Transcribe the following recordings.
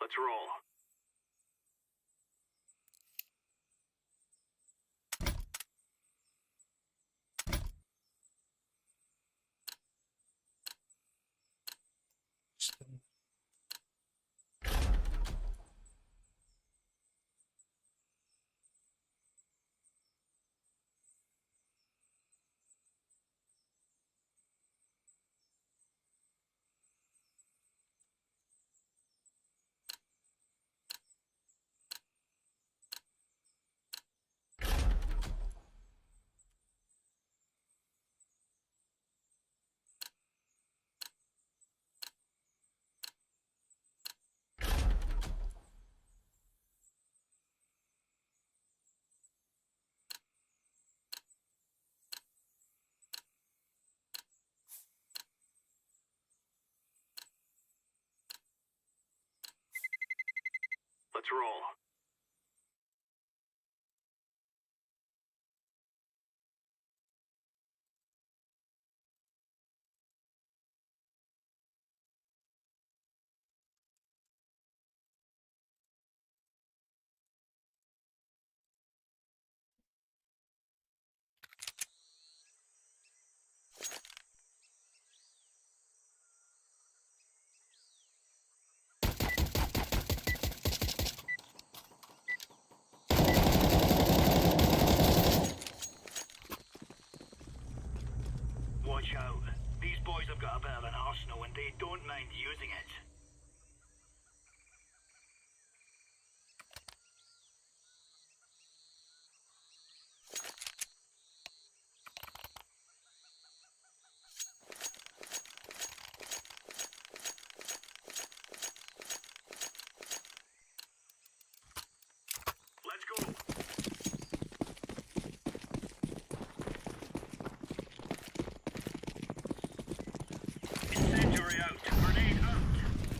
Let's roll. Let's roll. Watch out. These boys have got a bit of an arsenal and they don't mind using it. Let's go. Incendiary out. Grenade out.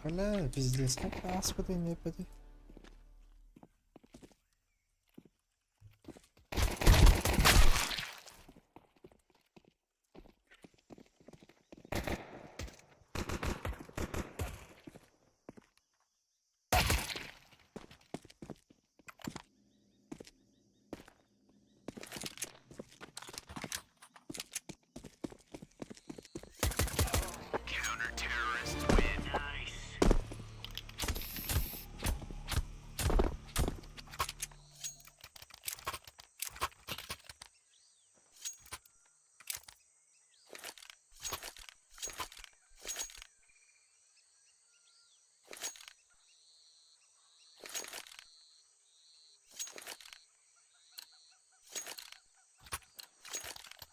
Quella business che caspita i miei peti.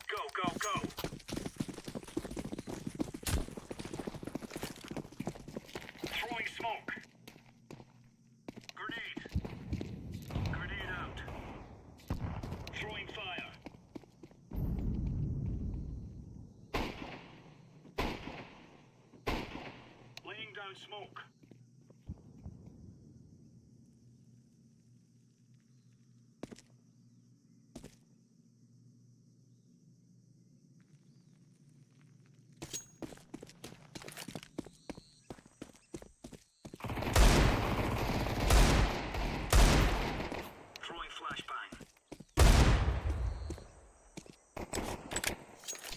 Go, go, go! Throwing smoke. Grenade. Grenade out. Throwing fire. Laying down smoke. Throwing flashbang.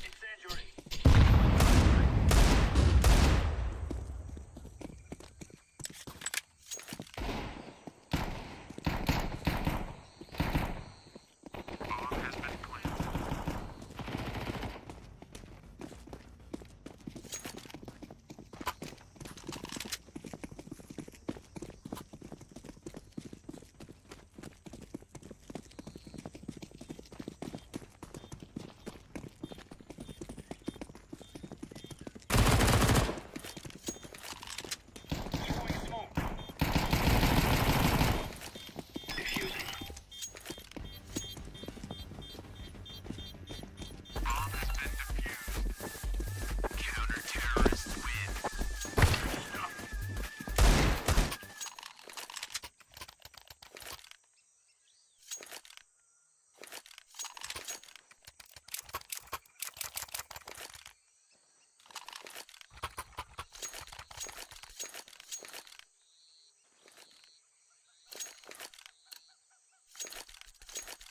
Incendiary. Bomb has been planted. Throwing smoke. Diffusing. Bomb has been defused. Counter-terrorists win. Stop.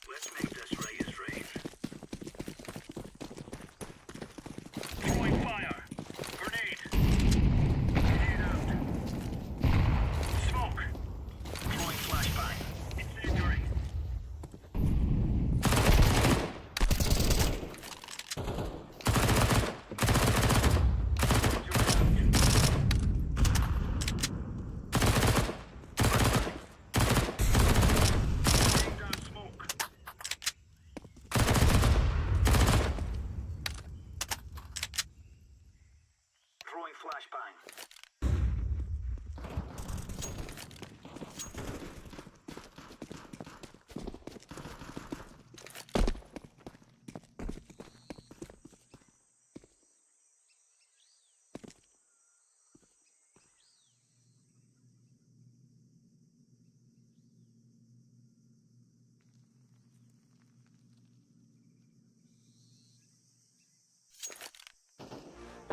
Let's make this Reyes rain. Throwing fire. Grenade. Grenade out. Smoke. Throwing flashbang. Incendiary. Laying down smoke. Throwing flashbang.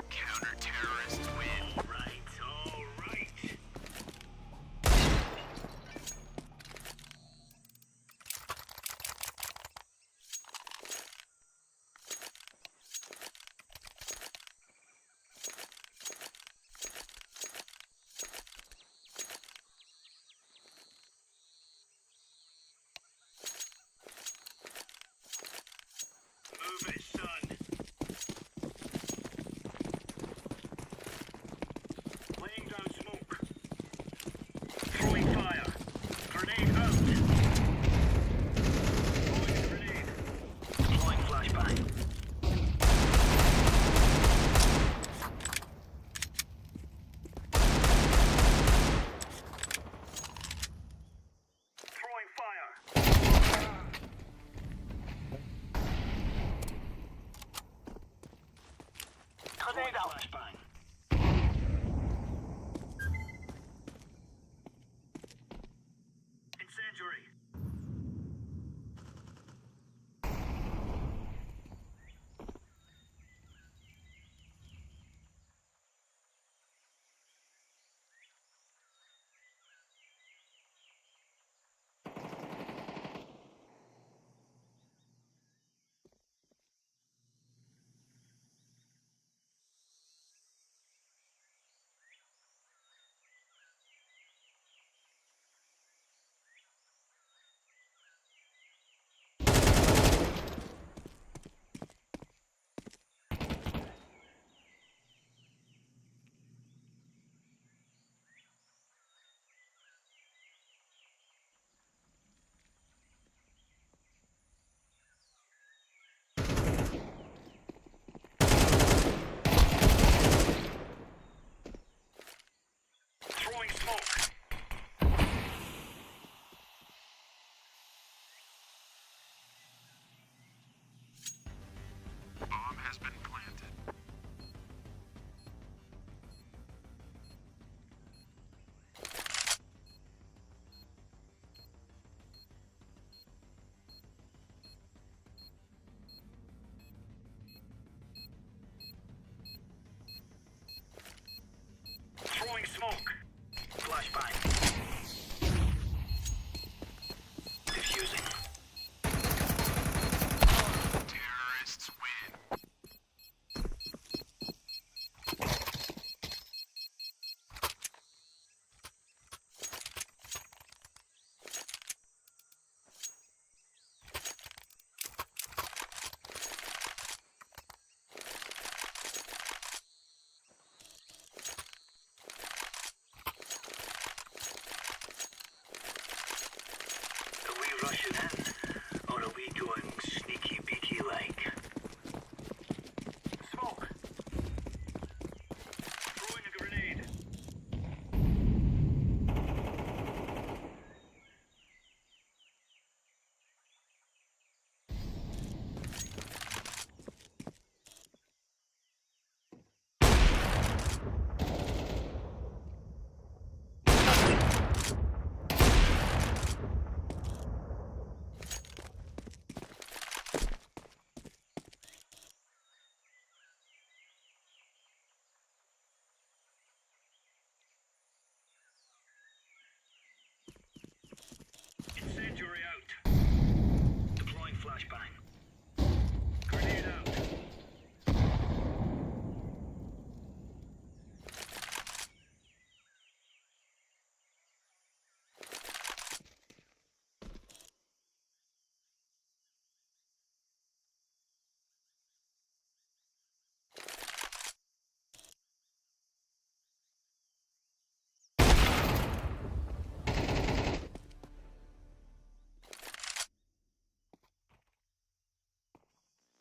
Counter-terrorists win. All right, all right. Move it, son. Laying down smoke. Throwing fire. Grenade out. Throwing a grenade. Deploying flashbang. Throwing fire. Grenade out. Flashbang.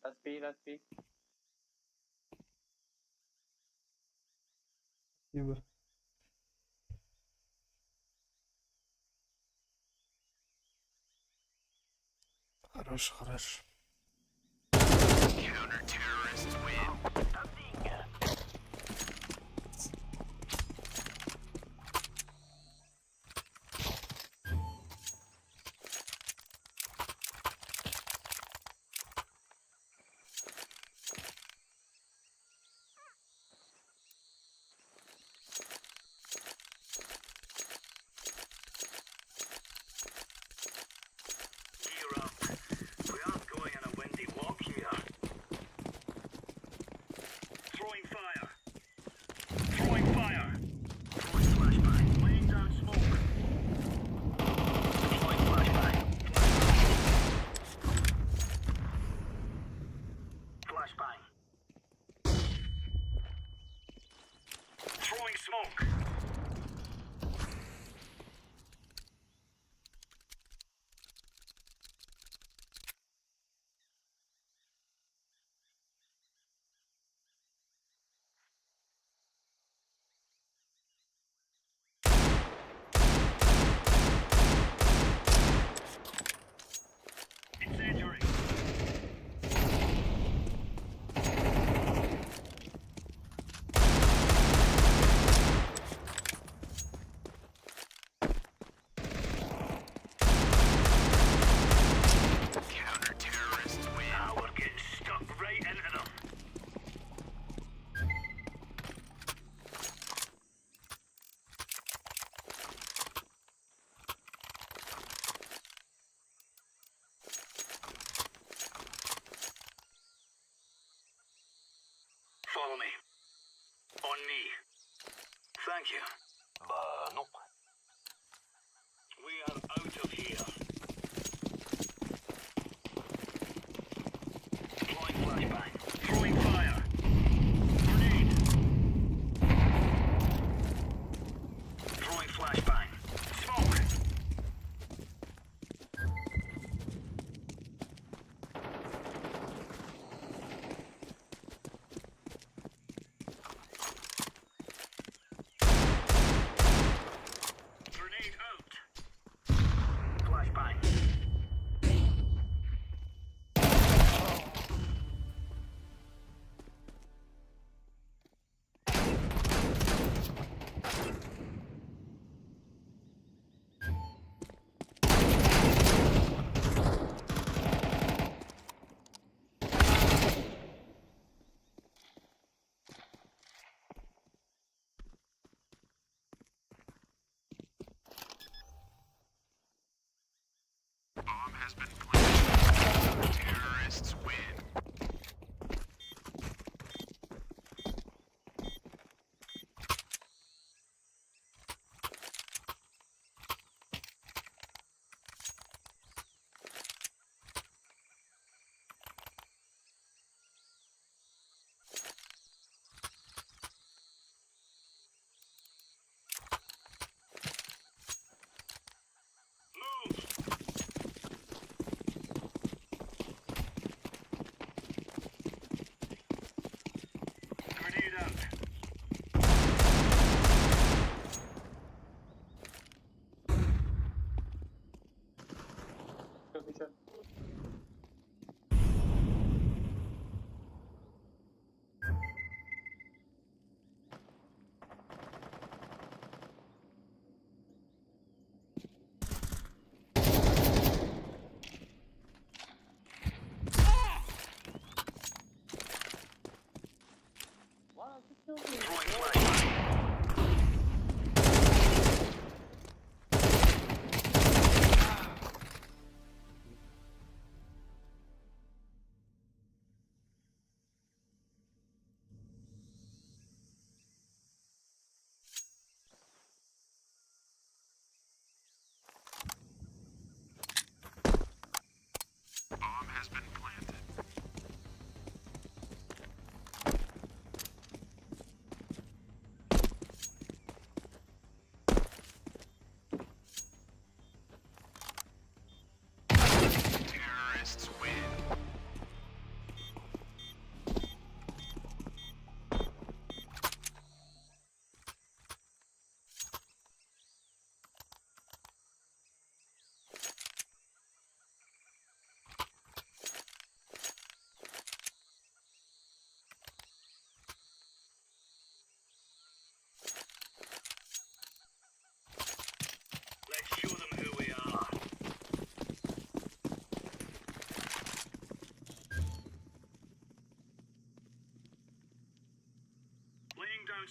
Let's be. يبقى خرج. Gear up. We aren't going on a windy walk here. Throwing fire. Throwing fire. Throwing flashbang. Laying down smoke. Throwing flashbang. Flashbang. Throwing smoke. Incendiary. Counter-terrorists win. Now we're getting stuck right into them. Follow me. On me. Thank you. Non. We are out of here. Deploying flashbang. Throwing fire. Grenade. Throwing flashbang. Smoke.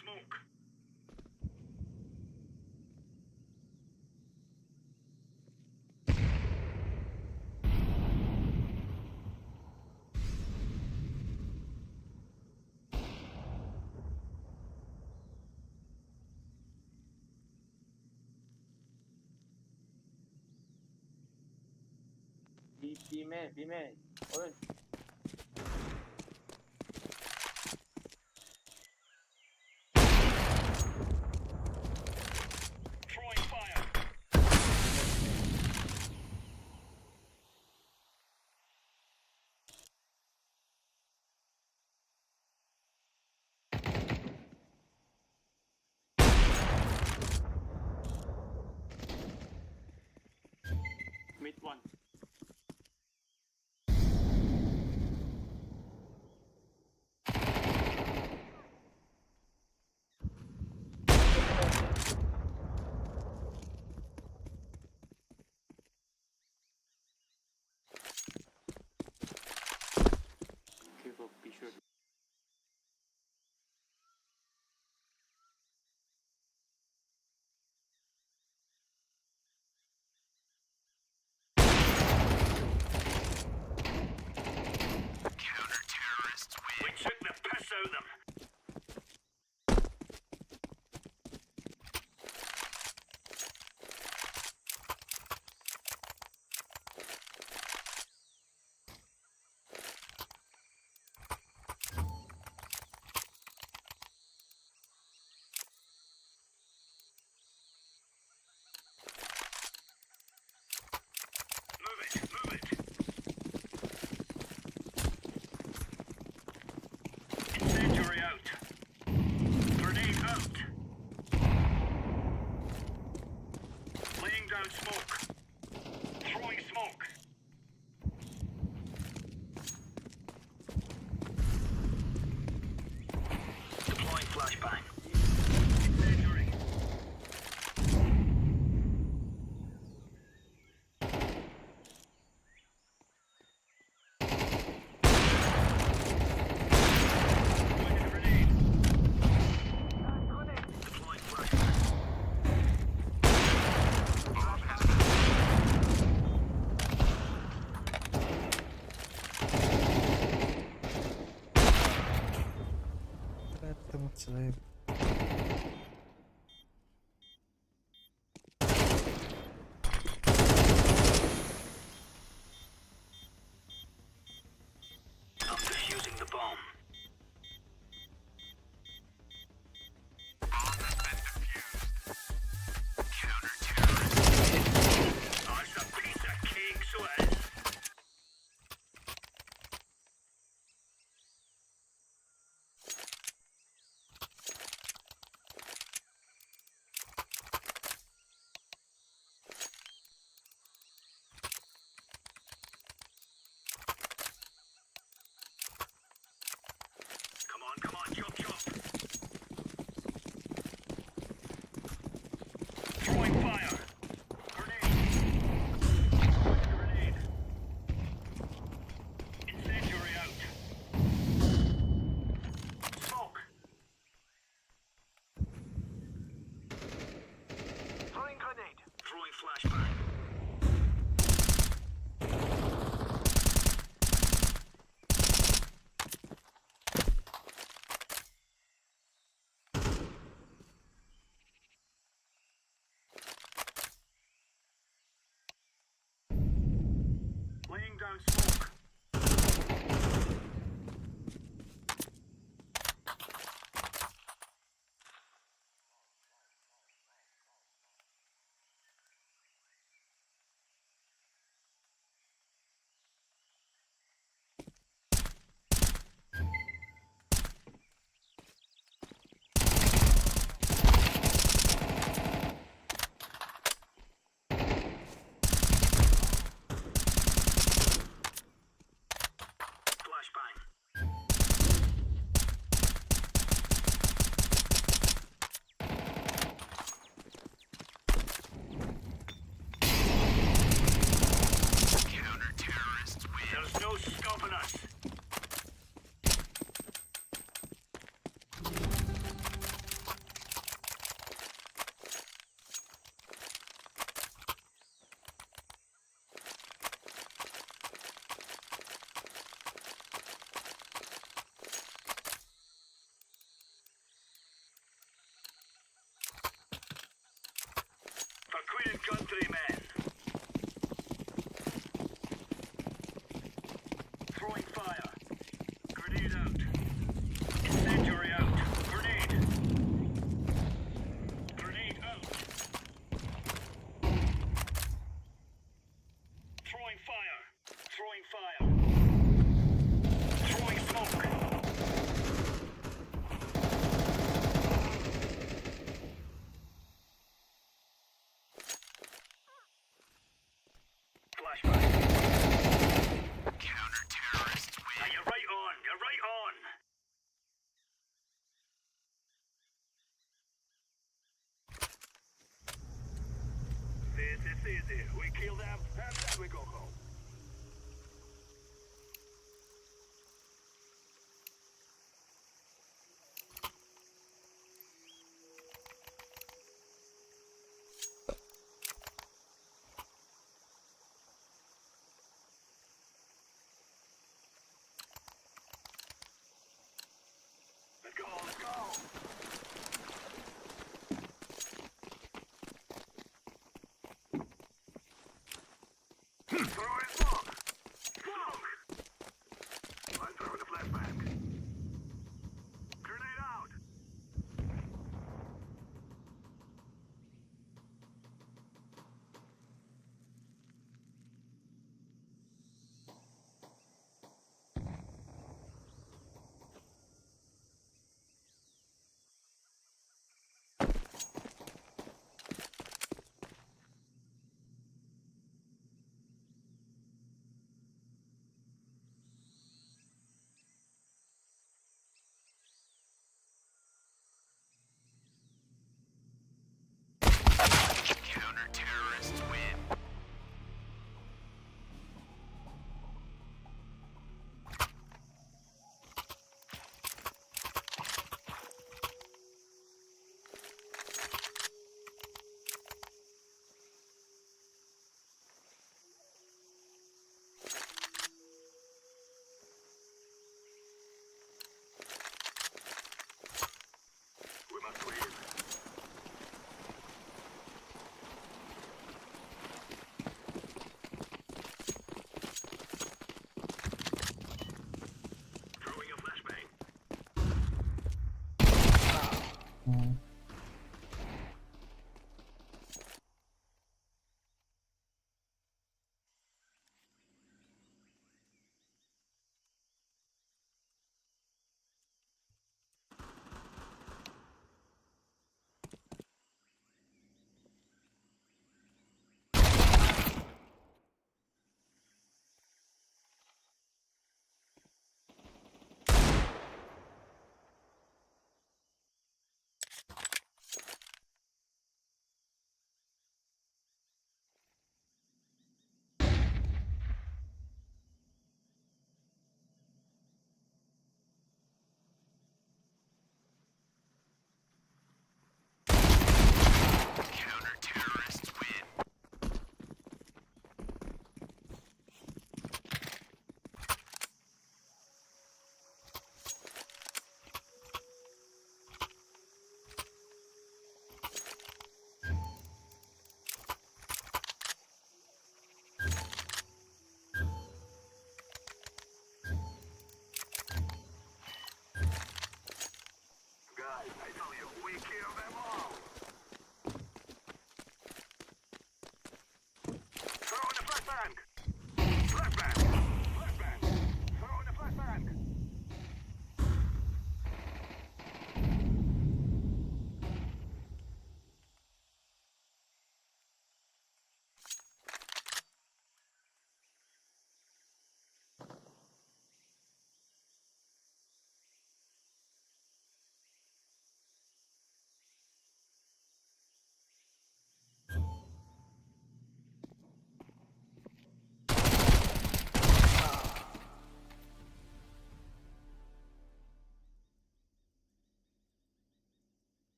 smoke. B main. Orange. Throwing fire. Mid one. Careful, be sure. We took the piss out of them. Move it, move it. Incendiary out. Grenade out. Laying down smoke. Throwing smoke. Deploying flashbang. Incendiary. Deploying a grenade. Deploying flashbang. ثلاثة متصعب. I'm defusing the bomb. Oh, it's a piece of cake, so it is. Infantrymen. Throwing fire. Grenade out. Incendiary out. Grenade. Grenade out. Throwing fire. Throwing fire. Throwing smoke. Flashback. Counter-terrorists win. Now you're right on. You're right on. This is easy. We kill them, and then we go home. Let's go, let's go. Throw in smoke. Smoke. I'm throwing a flashbang. Grenade out.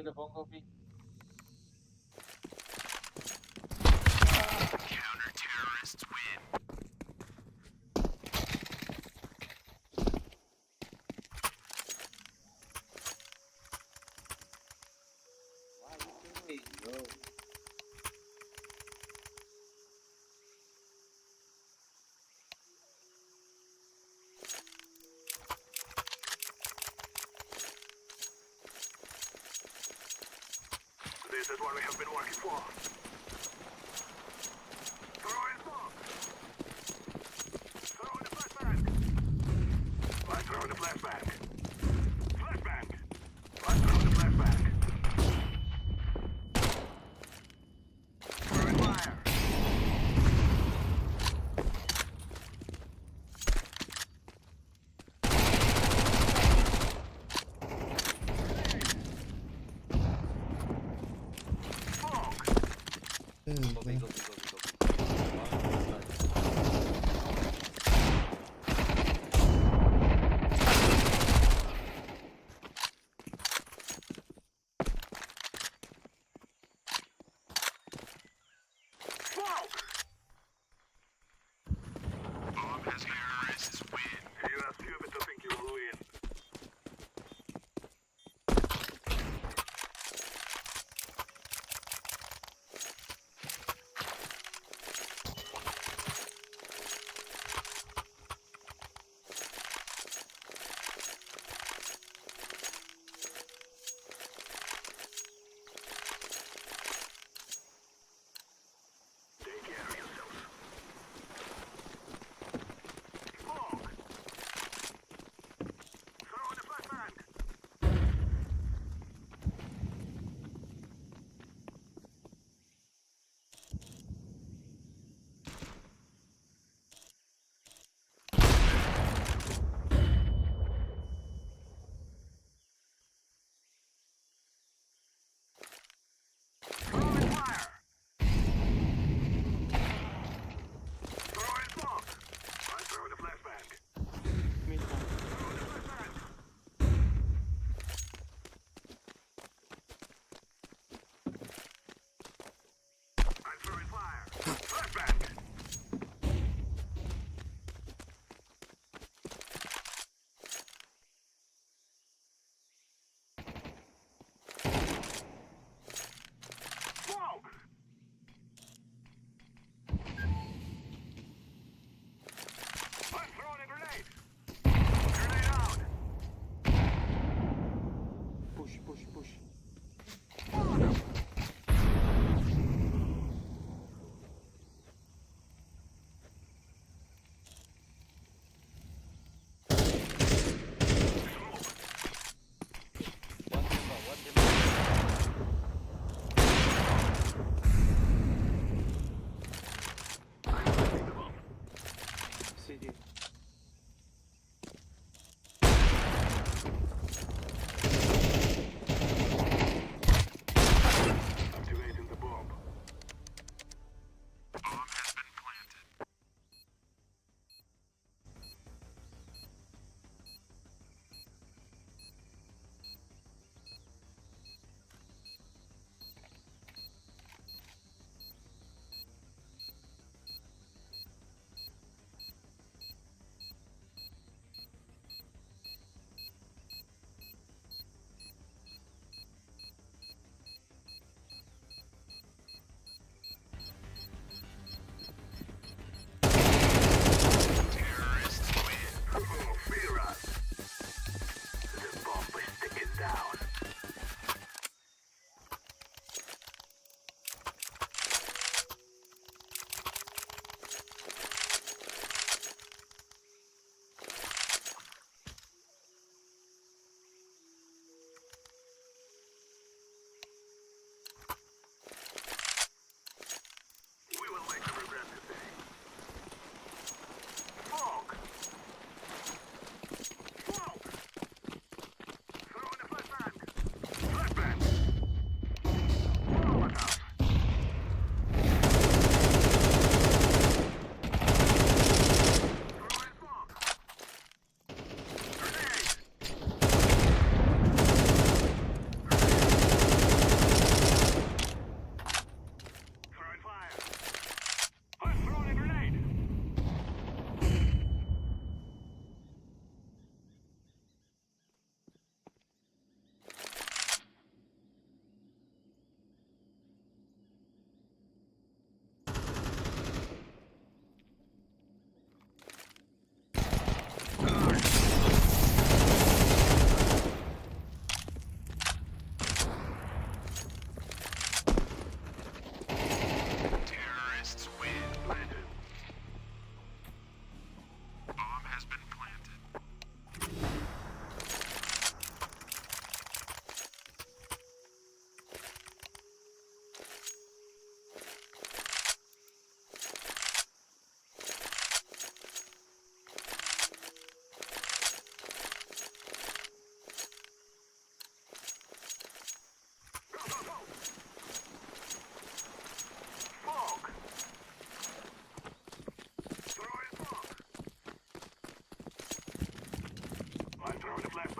telephone copy. What are you doing, bro? This is what we have been working for. Throw in smoke. Throw in the flashbang. Let's throw in the flashbang. Flashbang. Let's throw in the flashbang. Throw in fire. Smoke. Pizda. Smoke. Bomb has terrorists win. You are stupid to think you will win. Take care of yourself.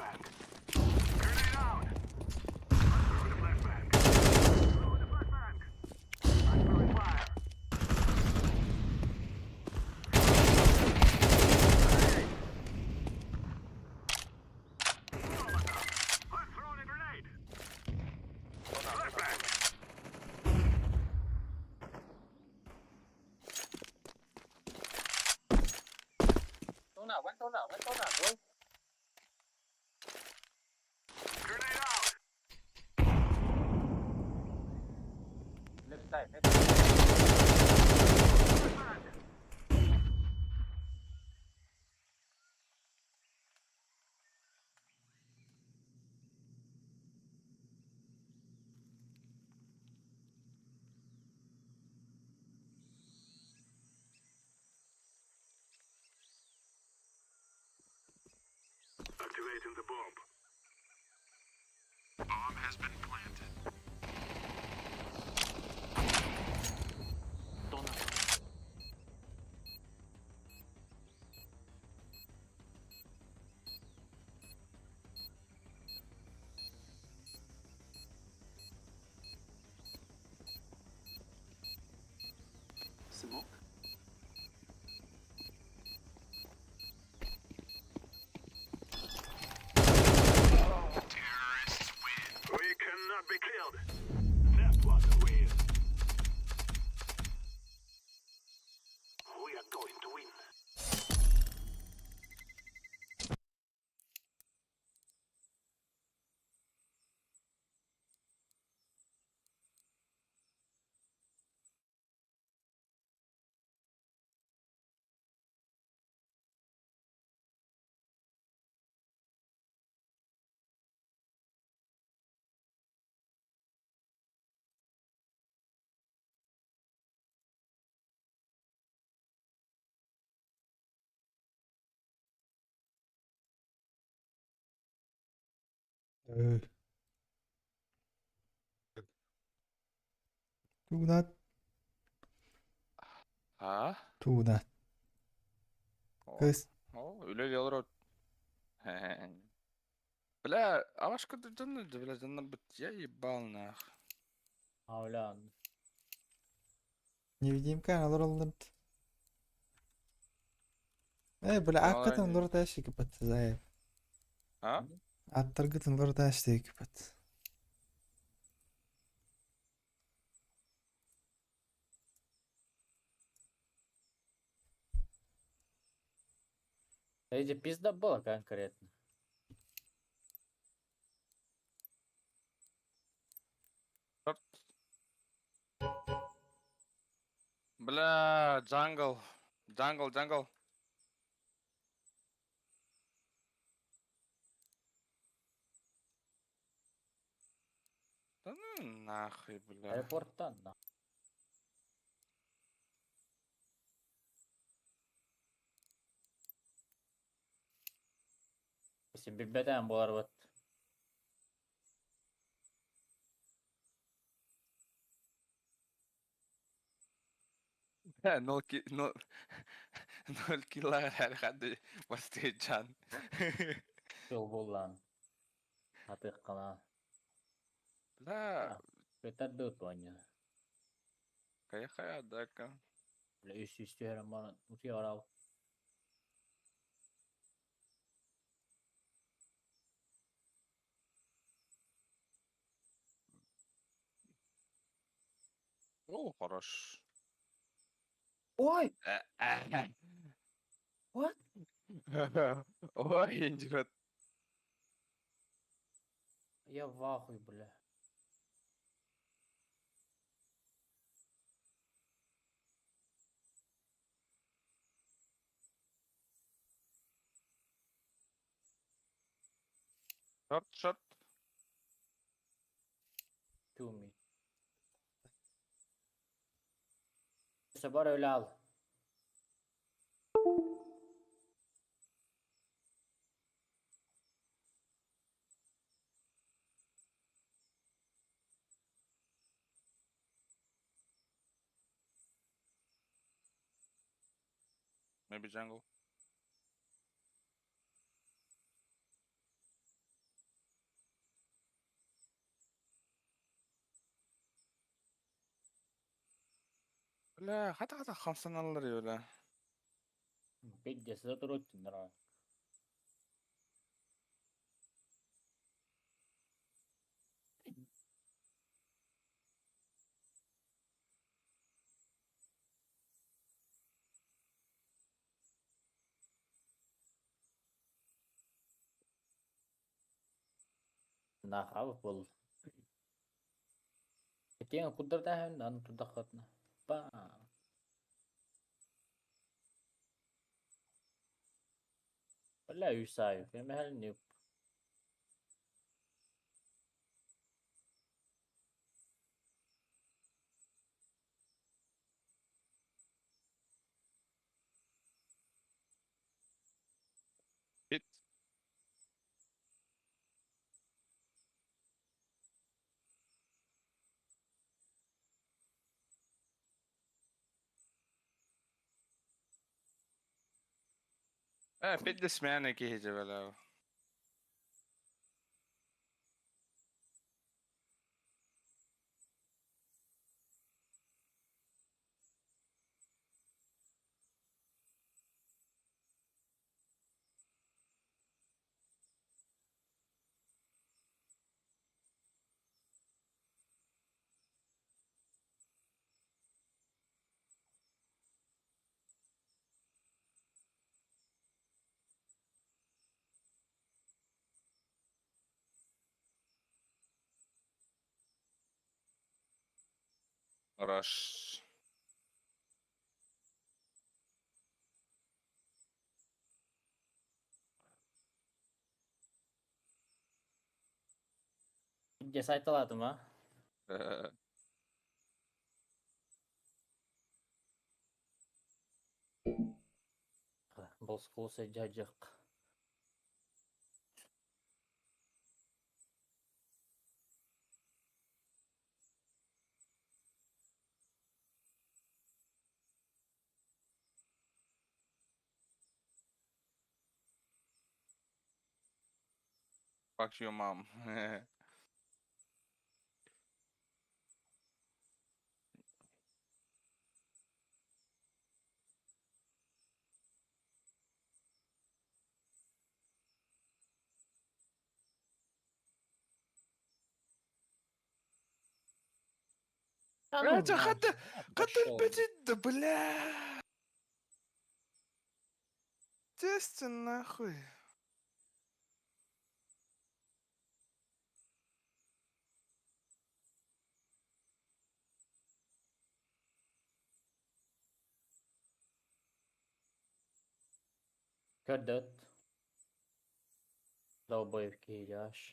flashbang. Grenade out. I'm throwing a flashbang. Throwing a flashbang. I'm throwing fire. Grenade. I'm throwing a grenade. Flashbang. Bắn chỗ nào bro. Grenade out. Left side. Flashbang. Activating the bomb. Bomb has been planted. Smoke. Terrorists win. We cannot be killed. That was a win. We are going to win. Donut. Ha? Donut. Kız. Öyle diyorlar. Бля, а ваш куда жанны, бля, жанна быть, я ебал нах. Havlan. Невидимка, алар алынып. Бля, Алар аккатын не- лорда аши кипат, зай. А? Аттаргытын лорда аши кипат. Эти пизда была конкретно. Бля, джангл. Джангл. Да ну нахуй, бля. Аэропорттан да. Сен билбеден болар бат. Ноль ноль килоға әрқанды басты жан. Жол боллан. Атык кала. Бля, Бетер дут ваня. кая дака. Бля üstü her man uçuyor al. О, хорош. Ой! What? Ой, индират. Я в ахуе, бля. Шорт. Tumi. Var öyle al. Maybe jungle. لا حتى 50 الله ولا Pidä sitä turuttiin noin. Nahrav bol. Ketien kudar tähän nan tudakatna. Pa. Valla ysayu. Fe mehal niup. hit. بدي سمعنا كي هيجي ولا رش. Pidä sai talatuma. Bosku se jajak. Fuck you mom. قد بجد بلا تستنى اخوي. Kadat. Daw boy ki yash.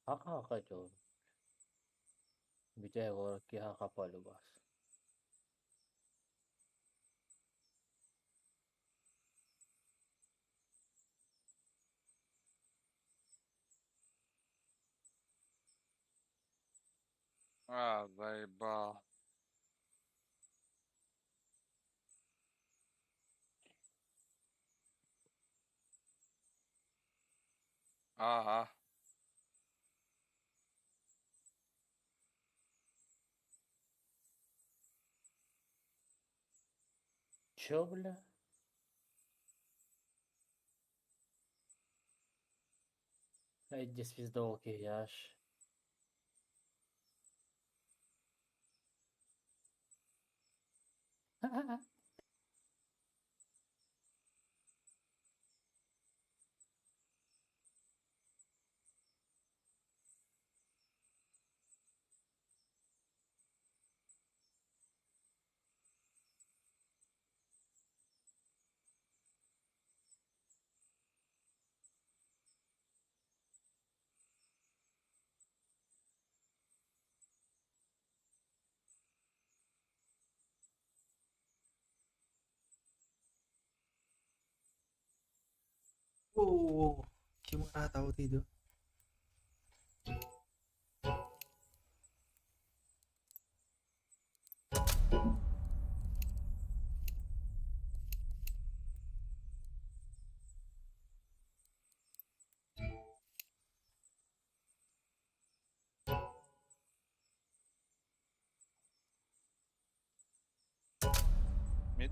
Haka haka jo. Bijay gor ki haka palu bas. اه ضيبا. اه Şöyle. Haydi звезда ki yaş. Oh, gimana tahu itu? Mid.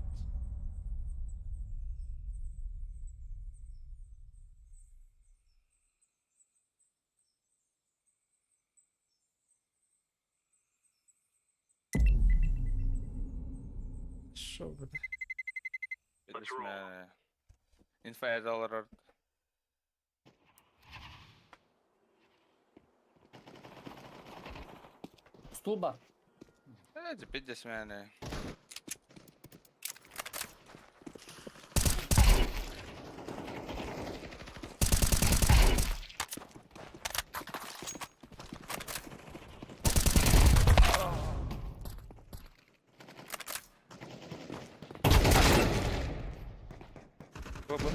Що буде? Bilgisayar. Infaz alır. Стулба. Hadi bilgisayar. Bu.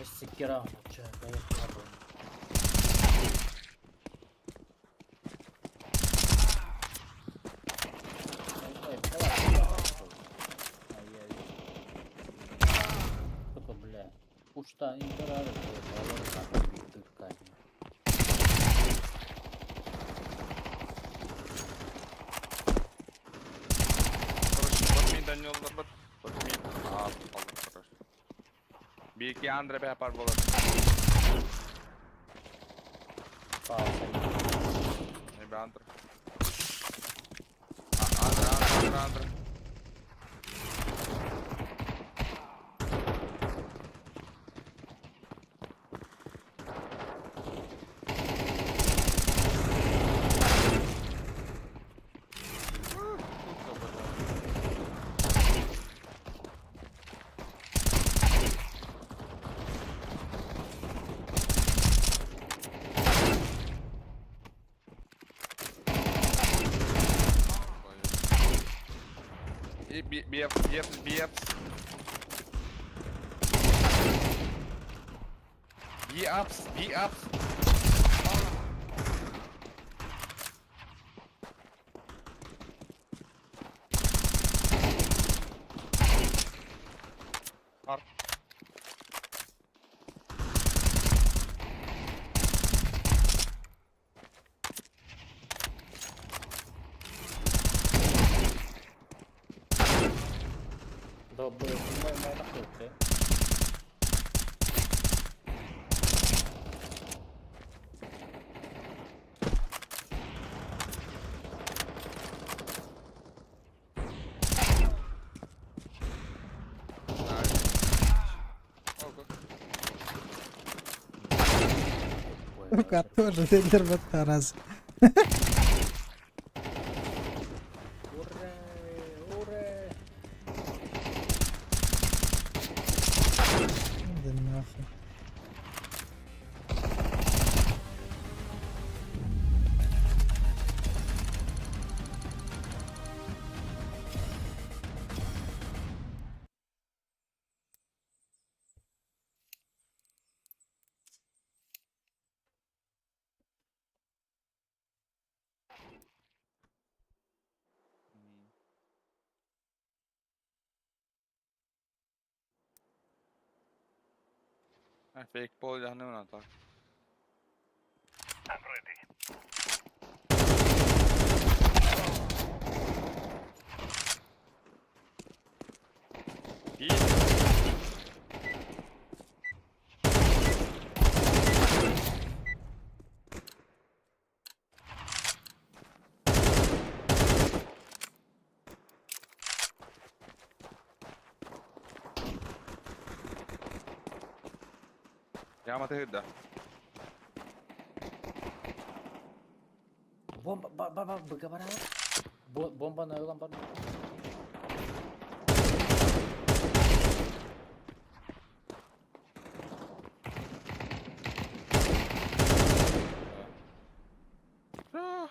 السكرة Uçta indir abi. Batmayın yollar bat. Batmayın. Aldım хорошо. Bir iki Andre bir yapar болады. Ne bir Andre. Andre. Bir ups. Ark. Добре, ми на хлопці. Рука тоже дендер вот раз. Уре, уре. Да нахуй. Fake ball ya ne atar? I'm ready. İyi. Ja, ma tehdä. Bomba bagaimana? Bomba na ulang ban. Ah.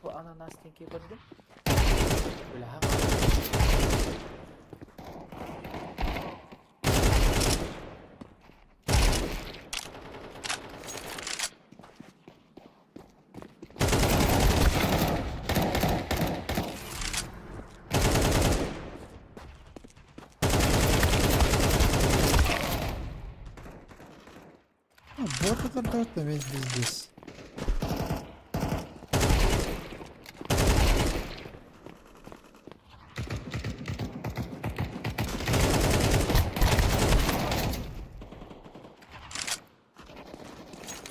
Gua ananas tinggi banget. Belakang. Bota cantor também diz this.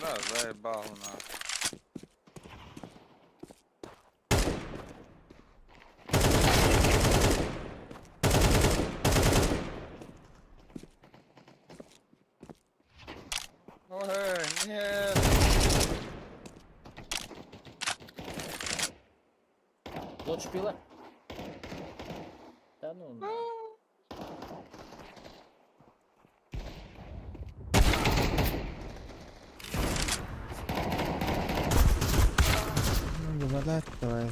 لا زي باهنا. اوه نيت. Lot spelen. Ja, nu. Jumala vai.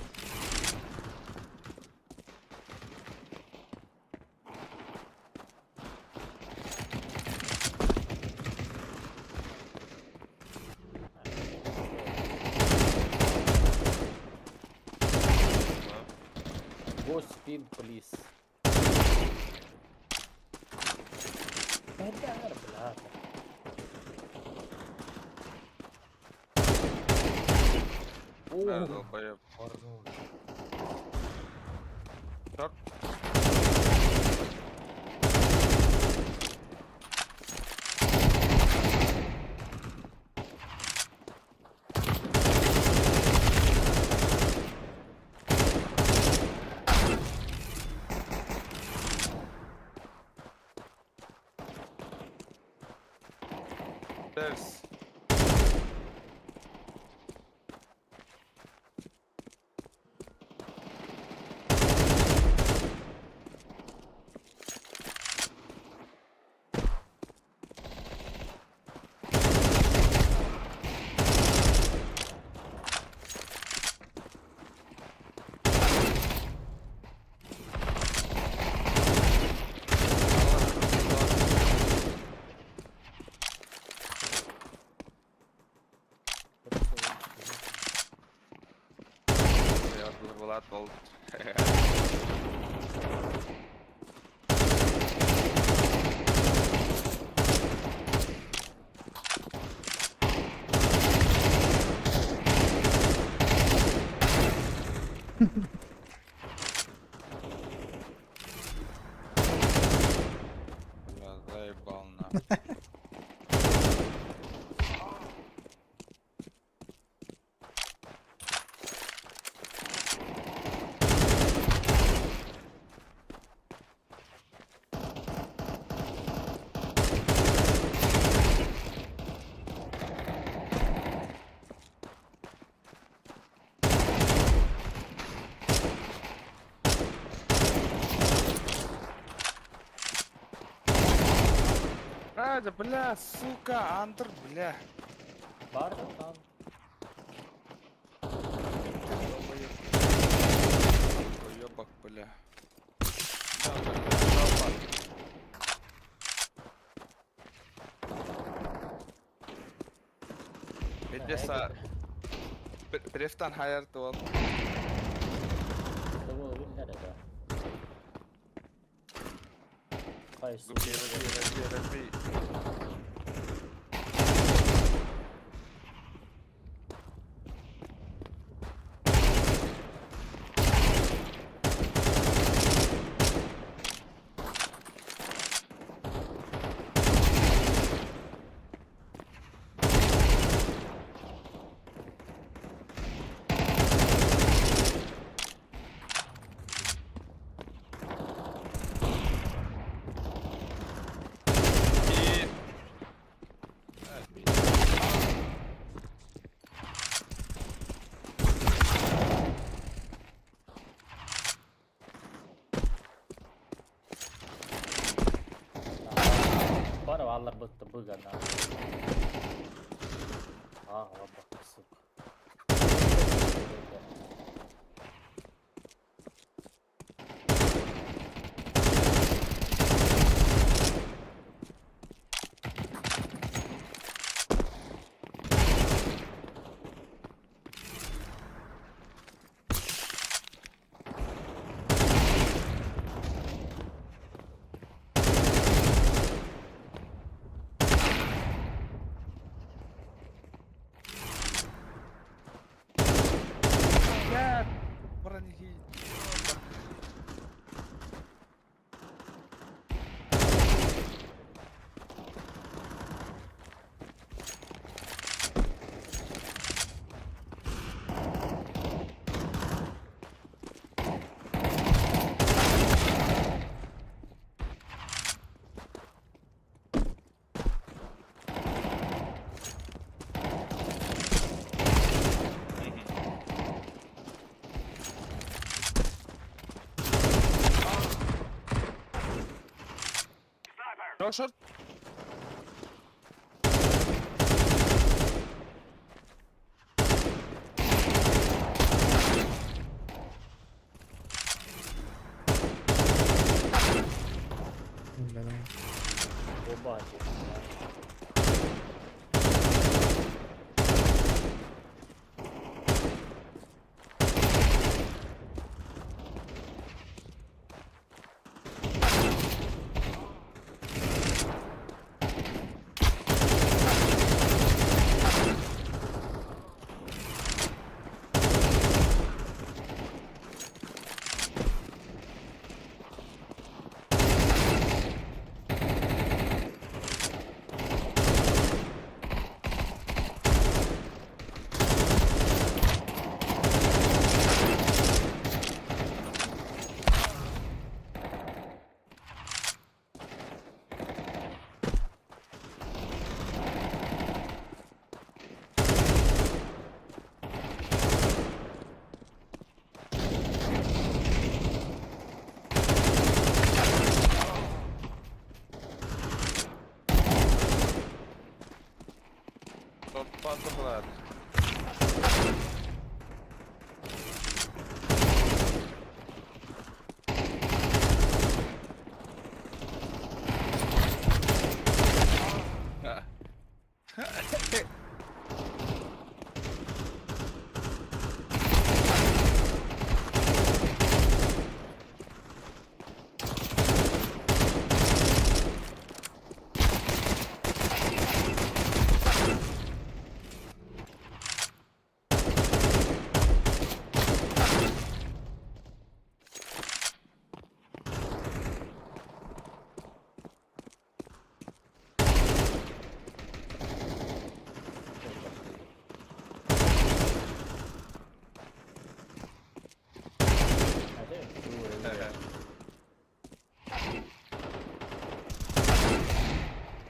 Go speed police. Beda belakang. لا Oh, طيب. pardon. شوت. There's Vlad oldu. Я заебал на. Ради, бля, сука, андер, бля. Pardon lan. Уебок, бля. Иди са... Перестань хайрты ол. Bu oyun nerede? Kayısı. Раби. Bağlar bıttı bu kadar. Ah bak kısık. Ya, براني هي. No short. Bilmem. Bomba atıyor. Short pantoflar. Hadi.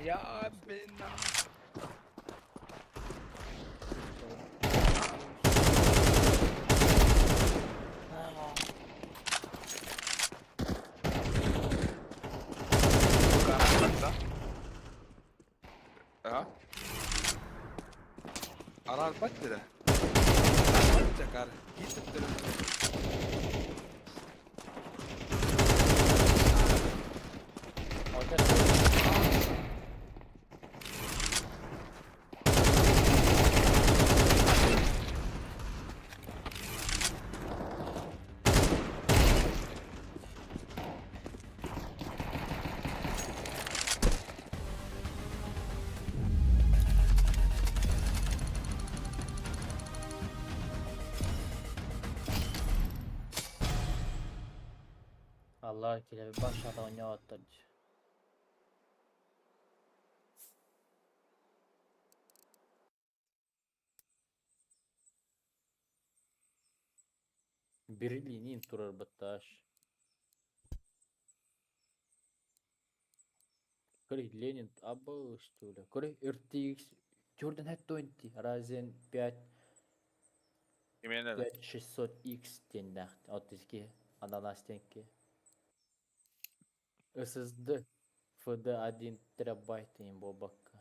يا بنا. ها أنا البتة البتة كار جيت التلفون. Allah kile bir başladı oynuyor attırdı. Birliğini durur bıttaş. Kırık Lenin abı üstüyle. Kırık RTX Jordan Head 20 Ryzen 5 Yemin ederim. 5600X dendak 32 ananas tenki. SSD FD1 терабайт им бобакка.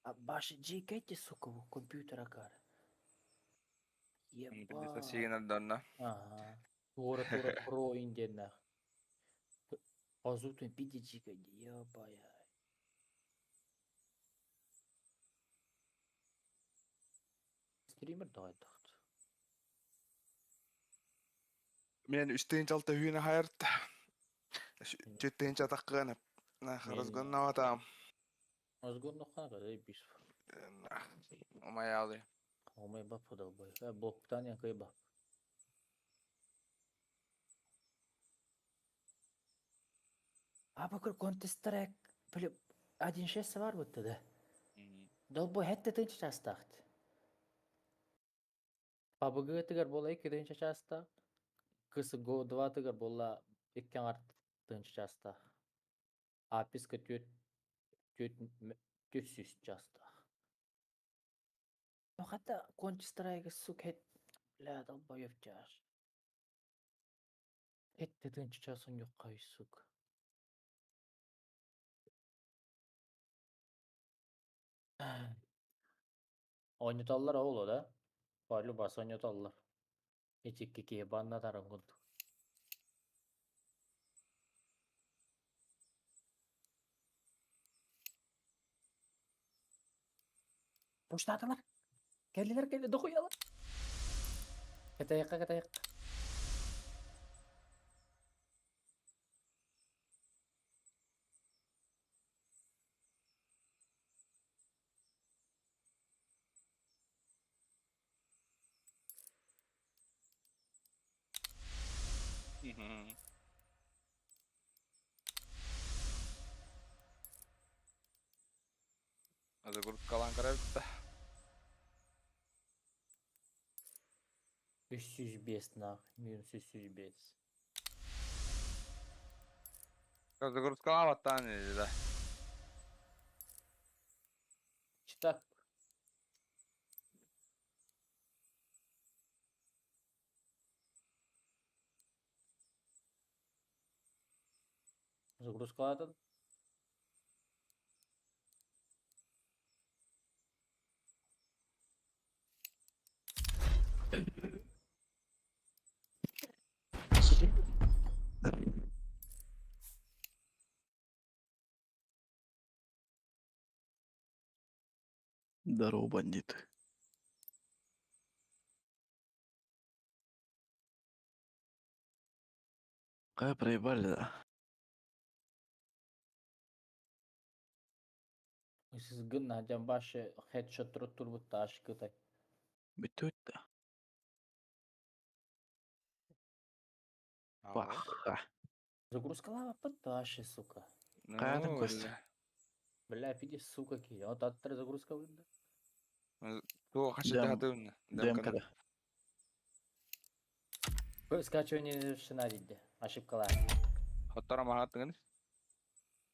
А башы жекайте, сука, bu компьютер акар. Билбесин Еба. сигнал донна. Ага. Тура про инденах. Азутun пиди жекайте, ебая. Стример дайдахт. Мен үстейін жалта хүйіні хайырт. Төттейін жатаққаны. Разгон наватам. Азгон нохана да ебиш. Умай алды. Омай бап подолбай. Блоктан якай бап. Bakır kontestarek böyle один şeysi var bu da. Dolboy hette tınç çastakt. Pabıgı tıgar bola iki tınç çasta. Kısı go dva tıgar bola ikken art tınç çasta. Apis que tüt süs çasta. No hatta kontestarek suk het la dolboy yapacağız. Hette tınç çasın yok kaysuk. Oynatallar oğlu da. Parlı bas oynatallar. Hiç iki banna tarım. Başladılar. Geldiler dokuyorlar. Kata yakka. Azı kurup kalan karabıtta. 305 nak. Minus 305. Azı kurup kalan battan neydi de. Çıtak. Загрузка атады. Здорово, бандиты. Проебали, да? Siz gın hacam başı headshot turbut da aşkı tay. Битуть-то. Паха. Загрузка лава подташи, сука. Каядın Костя? Бля, пиди, сука, ки. Вот аттар загрузка выйда. Туo хашыда хатыгын. ДМК-да. Скачивание завершена, диди. Ошибкалар. Хоттара махаттыгын.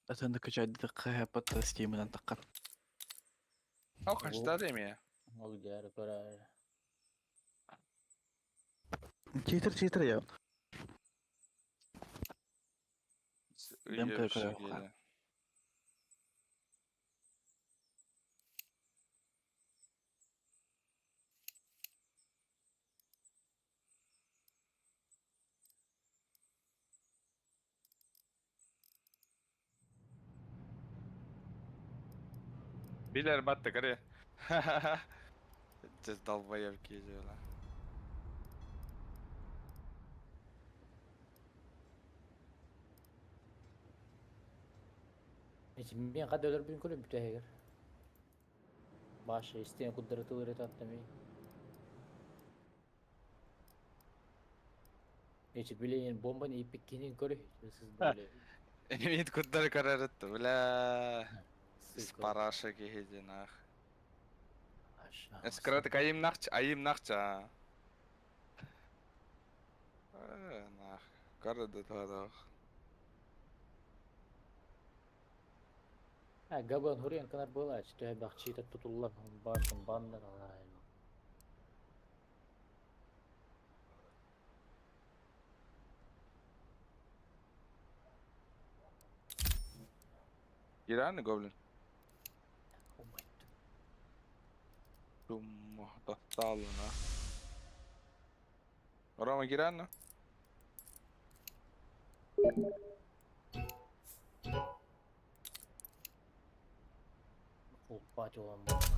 Атанды качайды каяпат стимынан таккан. Ау хашыда деме. Ол диар көрөр. Читер я. ДМК көрөй. Biler battı kare. Just долбоёб кейжела. Hiç ben kadar ölür bin kulüp bütüyor. Başı isteyen kudretli öğret atlamayı. Hiç bileyin bombanı ipik kenin körü. Siz böyle. Мид кудар карарытты, бля. Сука. Спараша кейже нах. Aşağı. Скратык айым нахча. Нах. Карады тадах. Ha gaban huriyen kadar böyle aç. Tühe bak çiğde tutullar. Başım bandır. Girer Goblin? Oh my god. Tumma tattallana. Roma girer. Упать он вообще.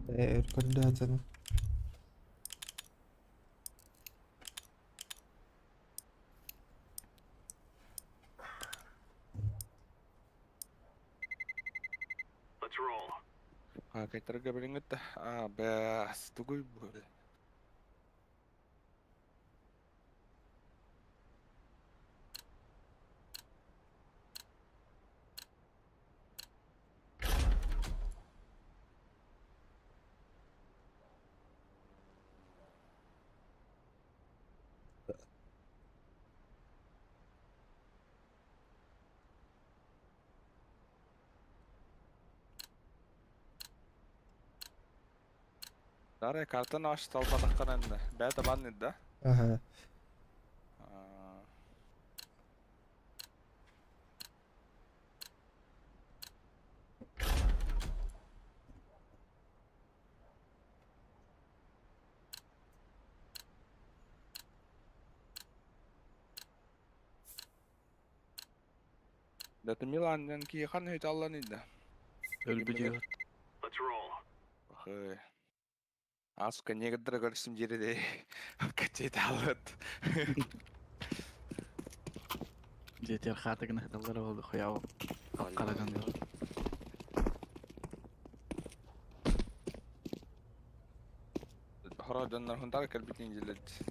Ricordatelo. Let's roll. Kayak terga belinget dah. Bes tunggu boleh. Dar ya kartın aç talpatakkan ende. Beta banned da. Aha. Dati Milan yang ki kan hiç Allah'ın indi. Өлбү Let's roll. Ой. Асука некоторые көрсім жерде качет алат. жетер хатыгын хаталар болду хуябы. Караганда. Haradanlar huntar kalbitin jilet.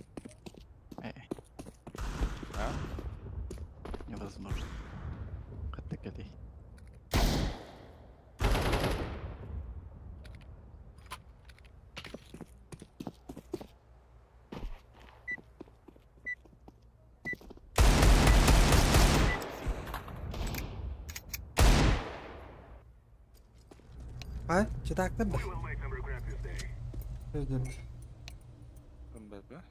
А? Невозможно. Каттакали. Ay, çıtaktın da. We will make them regret this day. Öldüm. Bebe.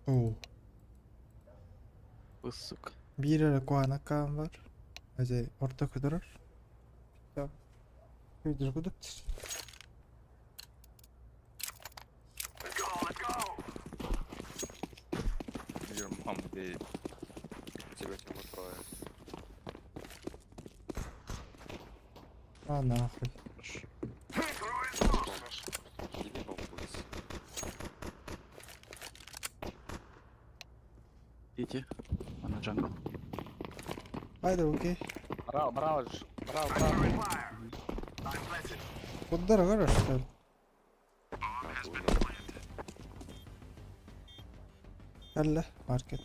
Oo. Буссук. Bir yere kuanakan var. Acı orta kudurar. Tamam. Kuydur kuduktur. Let's go, let's go. Your mom did. Тебя тему трое. А нахуй. Throwing smoke. Иди бомбуйся. Идите. Она джангл. Haydi okey. Bravo, bravo. Bravo, bravo. Throwing fire. I'm planted. Kudur var işte. Yalla market.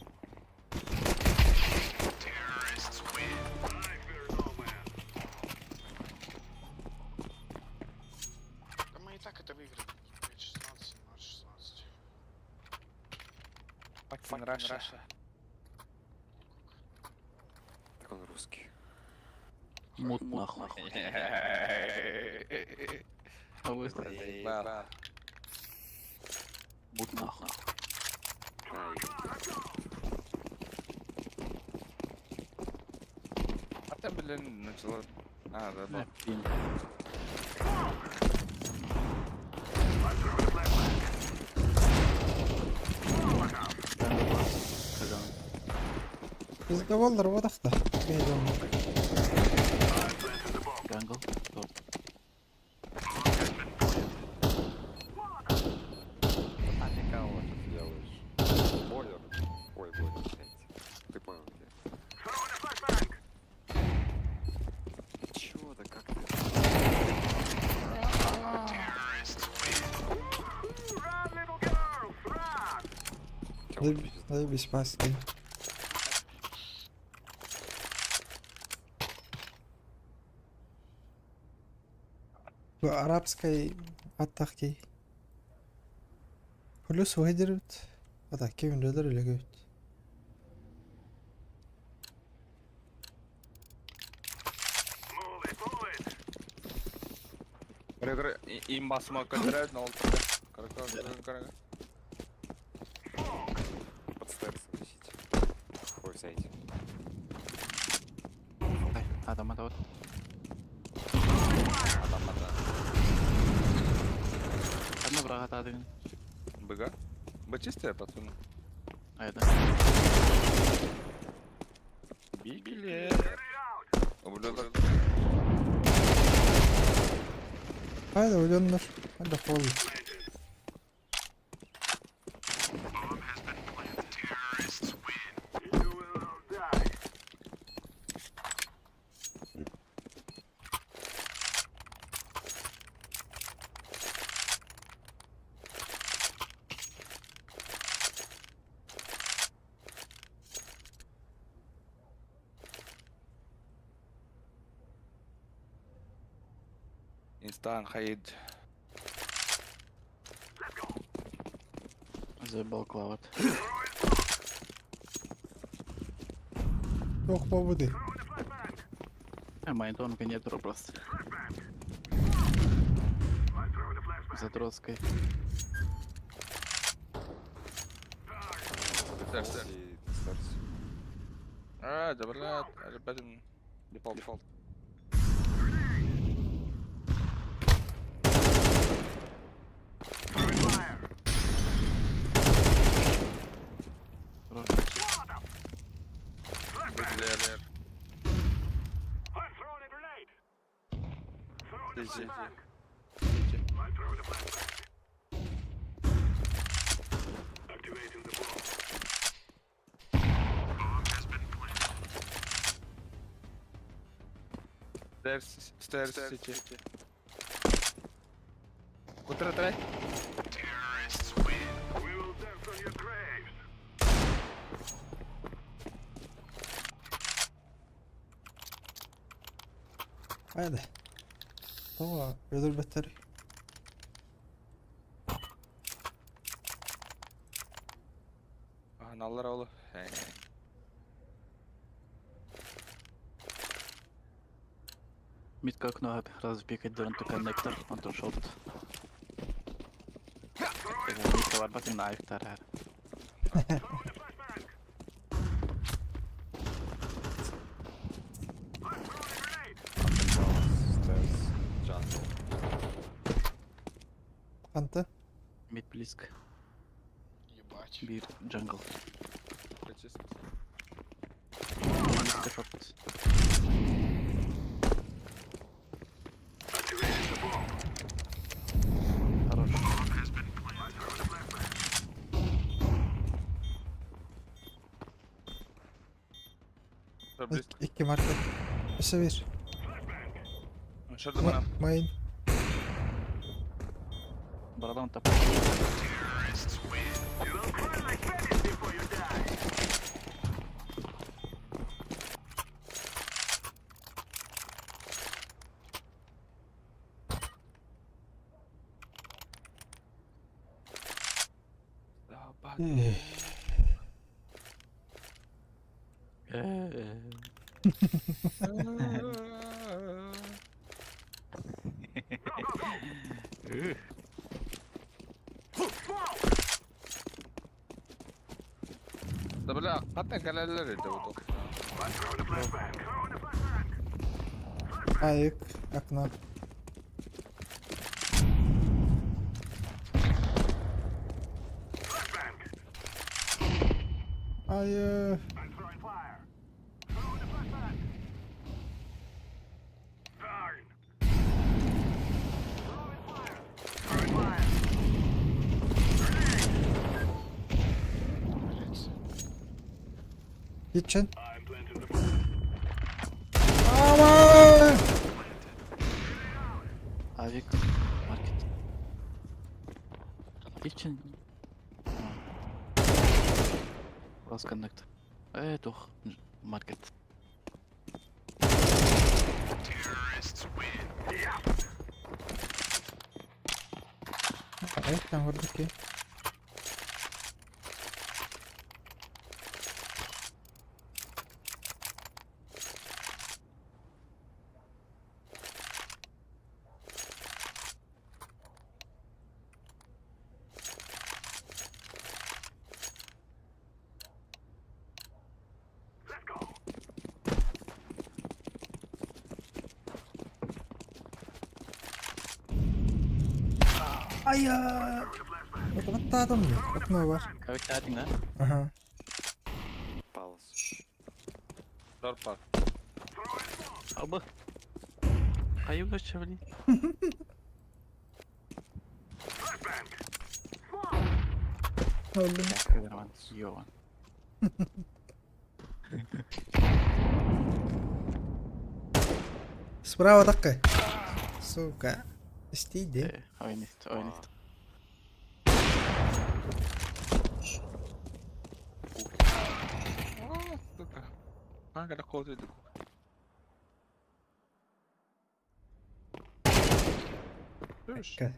Terrorists win. Life better know, man. Да мы и так это выиграли. 16, 16. Fucking Russia. Так он русский. Мут нахуй. А вы Заебал. мут нахуй. Hatta bilen начало. Да, да. Блин. I'm throwing a flashbang. Каган. Bizde varlar o da. Meydan. I'm planting the bomb. Джангл. Топ. А ты кого тут делаешь? Бойлер? Ой, бойлер, блядь. Ты понял где? Throwing a flashbang. Чего, да как ты? Run, little girls, run. Чего ты пиздец? Zajebiś paski. Bu arabskay attaki. Plus وهدرت. Attaki من رادر اللي جبت. Move it, move it. Кыры им басыма көндіреді, не oldu? Кыры. Под стелсом висите. Ой, в сайте. Адам вот. Адам. Одна брага атадыгын. Быга? Бы чистые, пацаны. Айда. Бигеле. Get it out. Ублюдок. Haydi oyunlar. Hadi kol. Bomb has been planted. Terrorists win. You will die. Стан, Хаид. Заебал клават. Yok bu değil. Майн тонко нет просто. За троцкой. Stairs. И stairs. ده بلاد بدن Default. Bekleyeler. I'm throwing a grenade. Throwing a Easy. flashbang. İki. I'm throwing a flashbang. Activating the bomb. Bomb has been planted. Stairs, City. Contra atrás. Terrorists win. We will dance on your graves. Hadi. Tamam. Öldür betteri. Nallar oğlu. Митка окно разбегать дуранту коннектор. Он тут шорт. Митка var bakın ayıklar her. Throwing a flashbang. I'm throwing a grenade. Stairs. Jungle. Kantı. Мид близко. Ебать. Bir jungle. Прочистил. Близко шорт. Activating the bomb. Хорош. Bomb has been planted. I'm throwing a flashbang. Близко. İki market. İşte bir. Şurada bana. Mayın. Бородан топ. Terrorists win. You will cry like babies before you die. Ya bak. ده بالله قطع كلالر ده بدو. I'm throwing a flashbang. Throwing a flashbang. Ayık. Akna. Flashbang. Hayır. I'm throwing fire. Throwing a flashbang. Burn. Throwing fire. Throwing fire. Блять. Kitchen. I'm planting the bomb. Aman. Авик. Маркет. Kitchen. Cross connect. Toch. Market. Terrorists win. Yeah. Ayıktan vurduk ki. Let's go. Hayır. Throwing a flashbang. Otomatta adam mı? Akna var. Авик тятин, да? Aha. Palace. Door park. Абы. Hayırlı çeviri. Flashbang. Öldüm. Kameraman. Yovan. Справа такая. Сука. İstiydi. Oynist. Сука. Ага, код иду. Dövüş. Gel.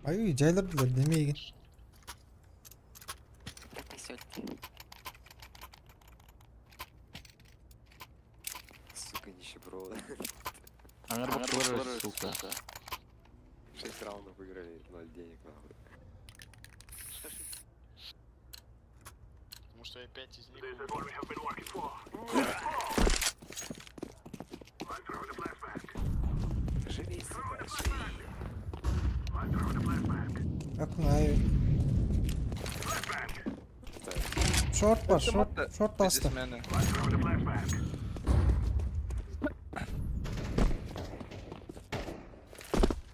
Ay caylardılar demeye. Сука, нищеброды. Аңар баклар, сука. 6 раундов выиграли, 0 денег нахуй. Потому что я 5 из них This is what we have been working for. I'm throwing a flashbang. Живи, сука, I'm throwing a flashbang. Aklına ay. Flashbang. Short var, short bastı. Biznesmeni. I'm throwing a flashbang.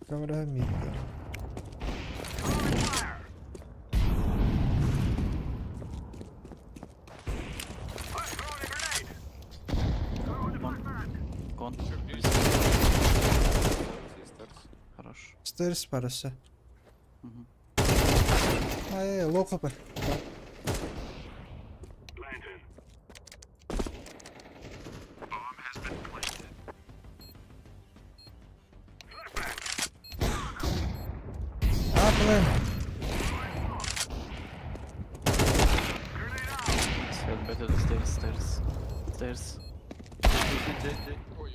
Kamera hem gitti. Throwing fire. I'm throwing a grenade. Throwing a flashbang. Кон. Sisters. Хорош. Stairs parası. Мгм. Ay low copper. Planted. Bomb has been planted. Flashbang. Atlan. Grenade out. Stairs, better the stairs. Stairs. Ой-ой-ой.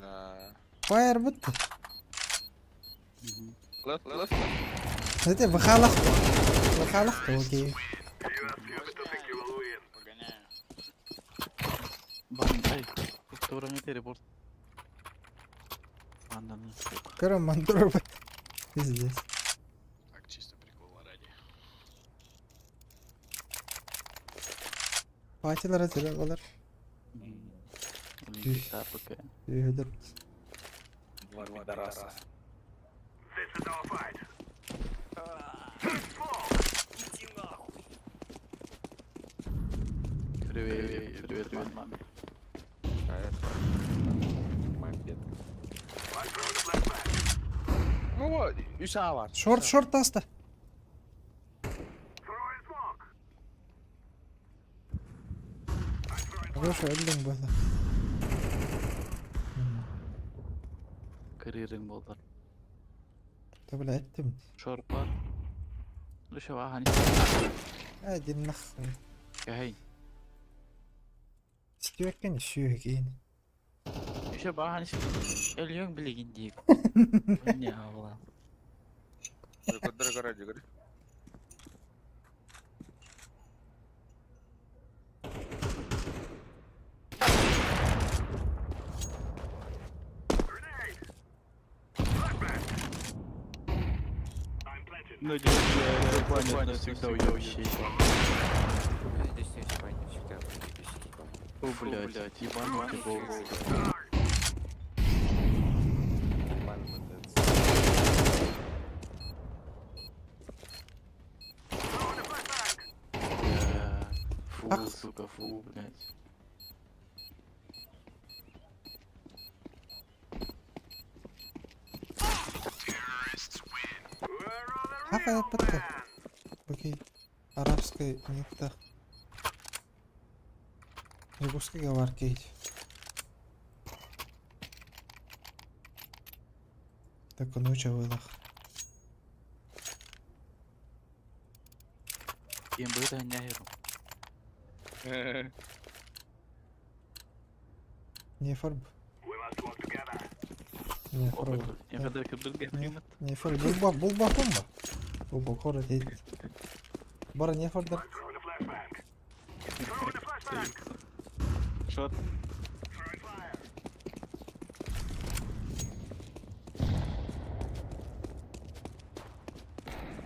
La. Fire bitti. Мгм. Left. Hadi bakalaktı. Bakalaktı okey. You are stupid to think you will win. Погоняю. Бан, ай. Куртуранга телепорт. Ананы, сука. Görün mantıra bak. Пиздец. Так, чисто прикола ради. Fatihler hazır olur. Олимпик АПК. Yürüdür. Два пидораса. This is our fight. Привет, мама. А это... Мопед. I'm throwing a flashbang. Ну, Üsa var. Short bastı. Throwing smoke. I'm throwing Boş öldüm böyle. Карьерин болдар. Tabi ettim. Шорп бар. Лүшө ахани. Hadi nah. Гай. İstiyorken işiyor ki. Лүшө бахани. Эльёң билеген дейик. Не алла. Жүгір. grenade. Flashbang. I'm planted. Надеюсь, Ваня всегда уебщий. Здесь не спать, всегда беспечный. О, блядь, ебанутый был. Нормально, молодец. Throwing a flashbang. Фу, сука, фу, блядь. We're on the Haka real yaptı. plan. Окей. Арабской некто. Русский говорит. Так он учил. Ем быда няйру. Не фарб. We must work together. Не фарб. Я когда кырдырген. Не фарб. Булба. Булба кора дейді. Бара не фардыр. Throwing a flashbang. Throwing a flashbang. Шот. Throwing fire.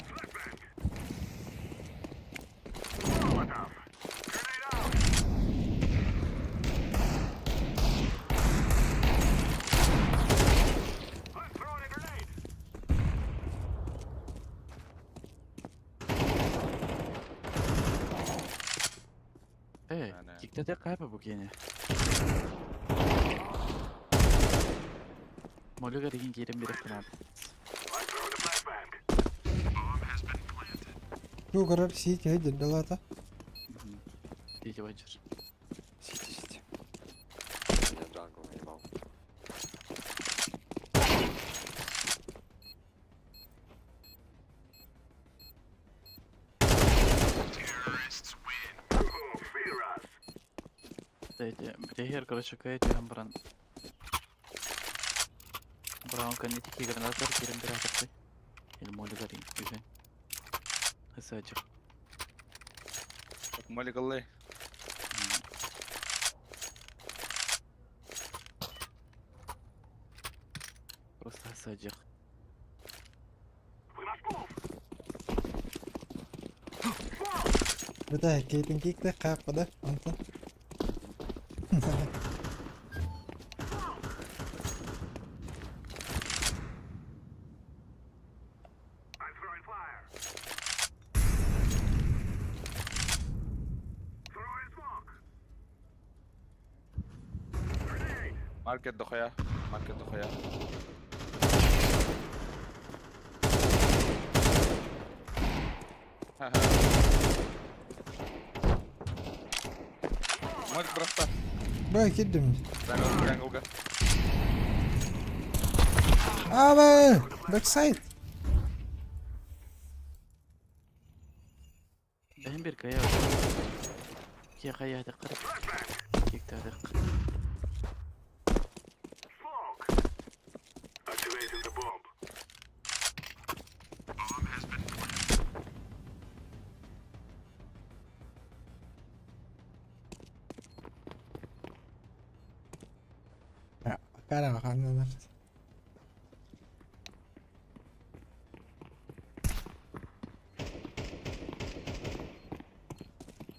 Flashbang. Molotov. Grenade out. I'm throwing a grenade. Кикте кайпа bu gene. Molga деген келем берет кана. I'm throwing a flashbang. Bomb has been planted. Şu karar siyit ya dalata. Сити вайджер. Сити, сити. Я джангл наебал. Fear us. Дайте, бігер, коротше, каєті гамбран. Браун канетики гранатар, керем гранатар. Или моли гарин, güzel. Хасаджер. Molly Galley. Просто хасаджер. We must move. Beda keytin kikte kapıda. Antan. I'm throwing fire. Throwing smoke. Grenade. Market دخيا. Market دخيا. Market براستا. Bak gittim. Jungle. Abi backside. Benim bir kaya var. İki kaya hadi kırık. İki tane kırık. Smoke. Activating the bomb. Ya bakara bak anladın.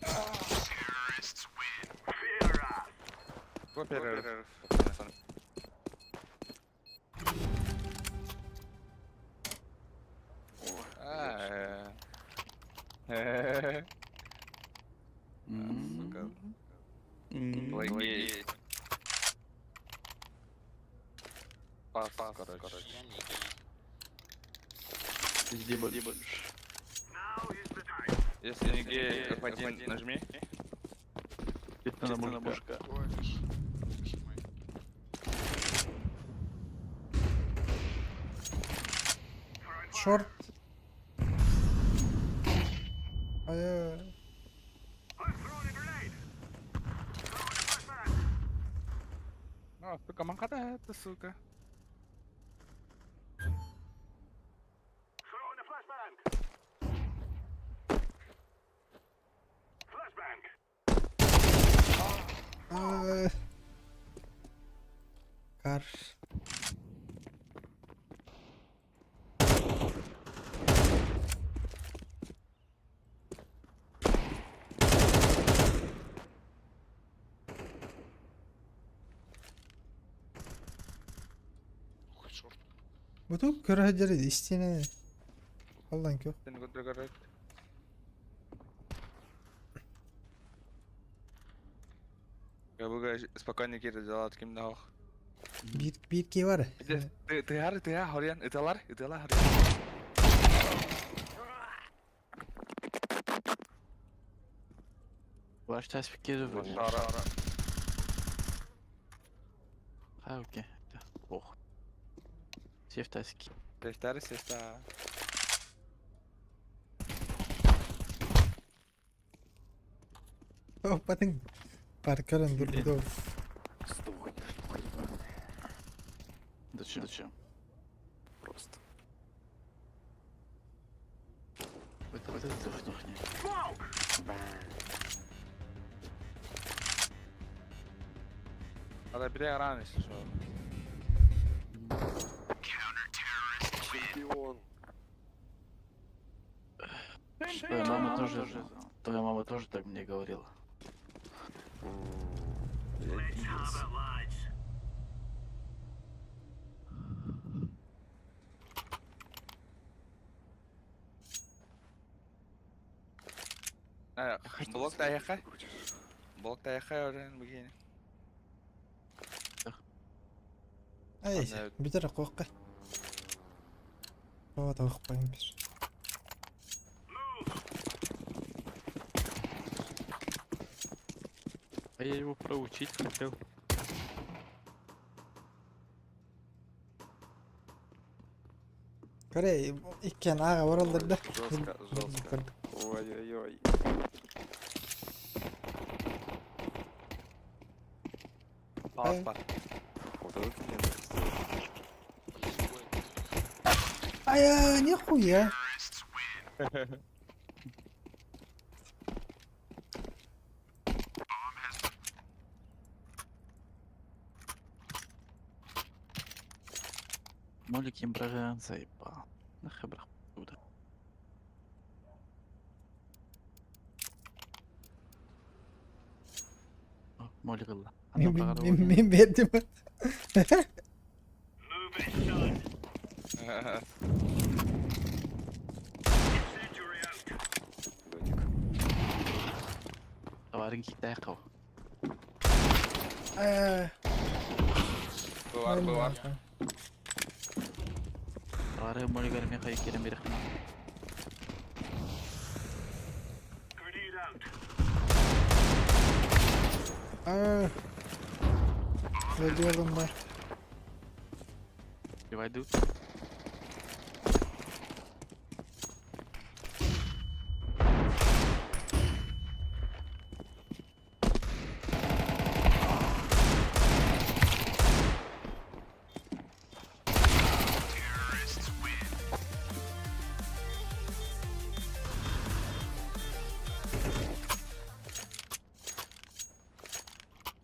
Fear us. Go перерыв. Сука. Логи. Пас, короче. Иди больше. Now is the time. Если не гей, F1 нажми. Чисто на мушка. Кофиш. Химай. Short. Ay. I'm throwing a grenade. Throwing a flashbang. Ну, сука, манхата это, сука. Throwing a flashbang. Flashbang. Ay. Kar. Ой, чёрт. Bu da köre hacırı isteyene. Allah'ın kö. Ты не говорить. Я бы спокойно кире делать ким нах. Bir ki var. Ты Хориан, италар. Ваш теспик gelir böyle. Шара. Ha okey. Oh. Chef tesk. Тестарис está. Patın. Parkarın dur bir de. Сдохни. Зачем? Просто. Это сдохни. Smoke. Надо бери рано, если что. Чемпион. Твоя мама тоже так мне говорила. Я обиделся. Блок аяққа. Блок аяққа орын begini. Ay Evet. bir tane kokka. Hava da kokmayın bir. Я его проучить хотел. Koray ikken ağa oralarda. Жестко, жестко. Ой-ой-ой. Palas var. Вот этот мне Aya нихуя. Молик им браган заебал. Нахебрах туда. Молик الله. أنا Min برغد min أقول min verdim. Move it, son. Incendiary out. домик. طوارئ كده يقوى. Aya. Bu var bu var. طوارئ مولي قال ميخا يكيرم برخنا. Grenade out. Aa. Ne diyordum ben? Revive dude.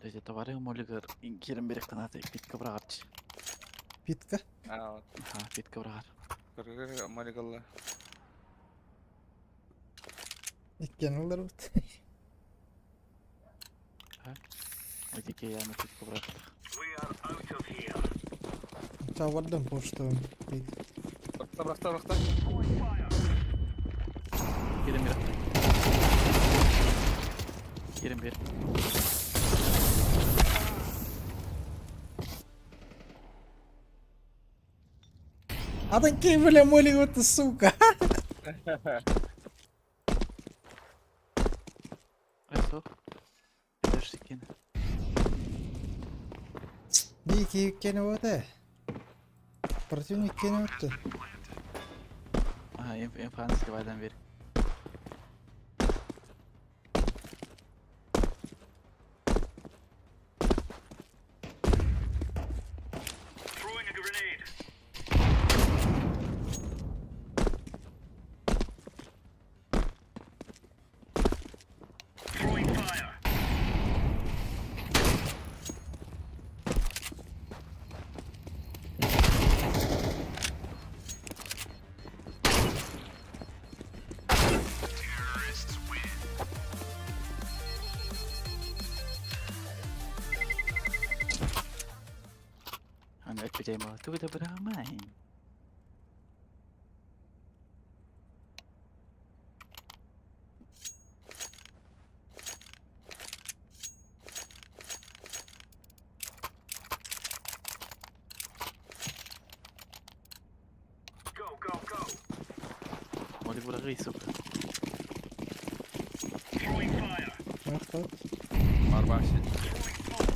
Jadi طوارئ مولي قال يكيرم برخنا تيك كبرات. Pitka. Ha, ها تيك كبرات. kırgır Amerikalı. İkken olur. Эти кияны тик كبرات. We are out of here. Çavurdum poştum. Bırakta bırakta bırakta. Throwing fire. Kirim bir. Kirim bir. Adın kim bile moli götü suka. Eso. Gider sikine. Bir iki yükkeni öte. Противник ikkeni öttü. Aha en fazla divideden bir. Throwing a grenade. Throwing fire. Ano epidemi tu udah beramai. Go, go, go. Mau dibuat risuk. Throwing fire. Bak bak. Var bahşiş. Throwing smoke.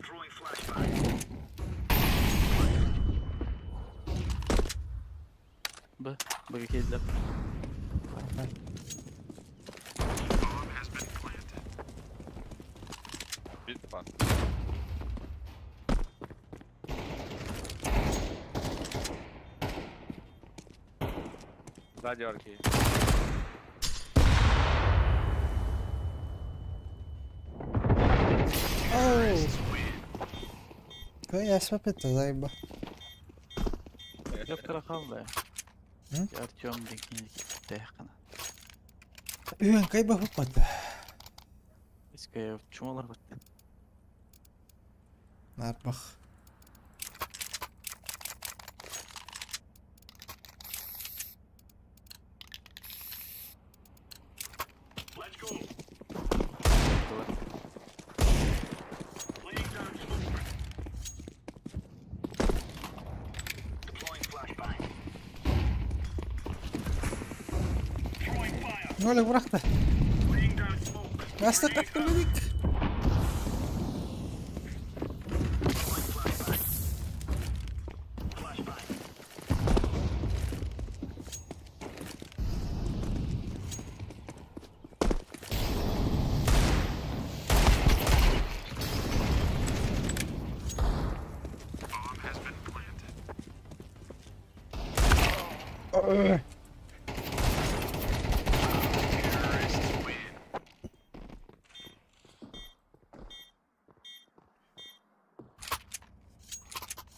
Throwing flashbang. Bagi kidlap. Bit var. Sağ diyor ki. Oh. Koy asma peta zayba. Yap kara kaldı. Hı? Yartıyorum dikini tehkana. Üyen kayba hopata. Iskaya çumalar battı. Narbak. Let's go. Laying down smoke. Ne oluyor bırak da. Laying down smoke. Gazete taktırmadık. Flashbang. Bomb has been planted. Terrorists win.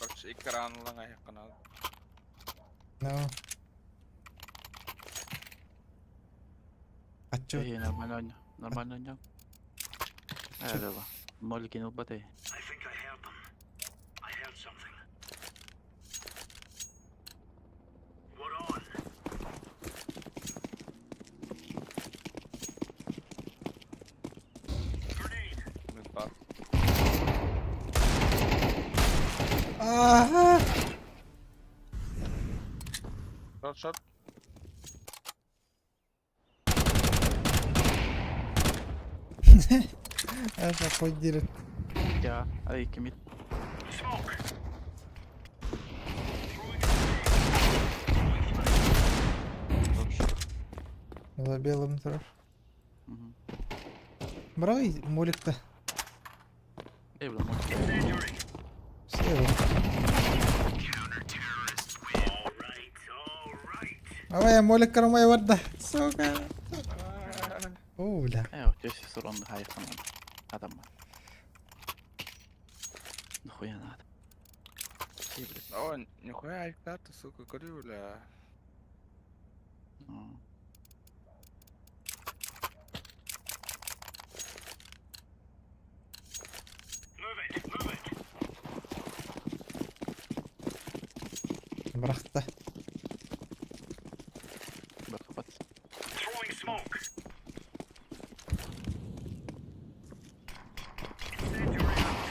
Bak şu ekranla ayakına. No. Kaçıyor. Iya, normal aja. Ada ba? Mall kinubat eh. I think I heard them. I heard something. We're on. Grenade. Mid var. Aha. Short. Asa koy direkt. Ya, ay kimit. Smoke. Забелым трав. Mhm. Брай, молик-то. Eh, belum mau. Incendiary. Слева. Counter-terrorists win. All right. Давай, молик кормай ورده. Сука. Оля. Eh, udah sih suruh ambil high kan. Ada mah. Нахуя надо? Ih, блядь. О, нихуя айкта-то, сука, говорю, бля. Ну. Move it. Move it. Быракта. Bak kapat. Throwing smoke. Incendiary out.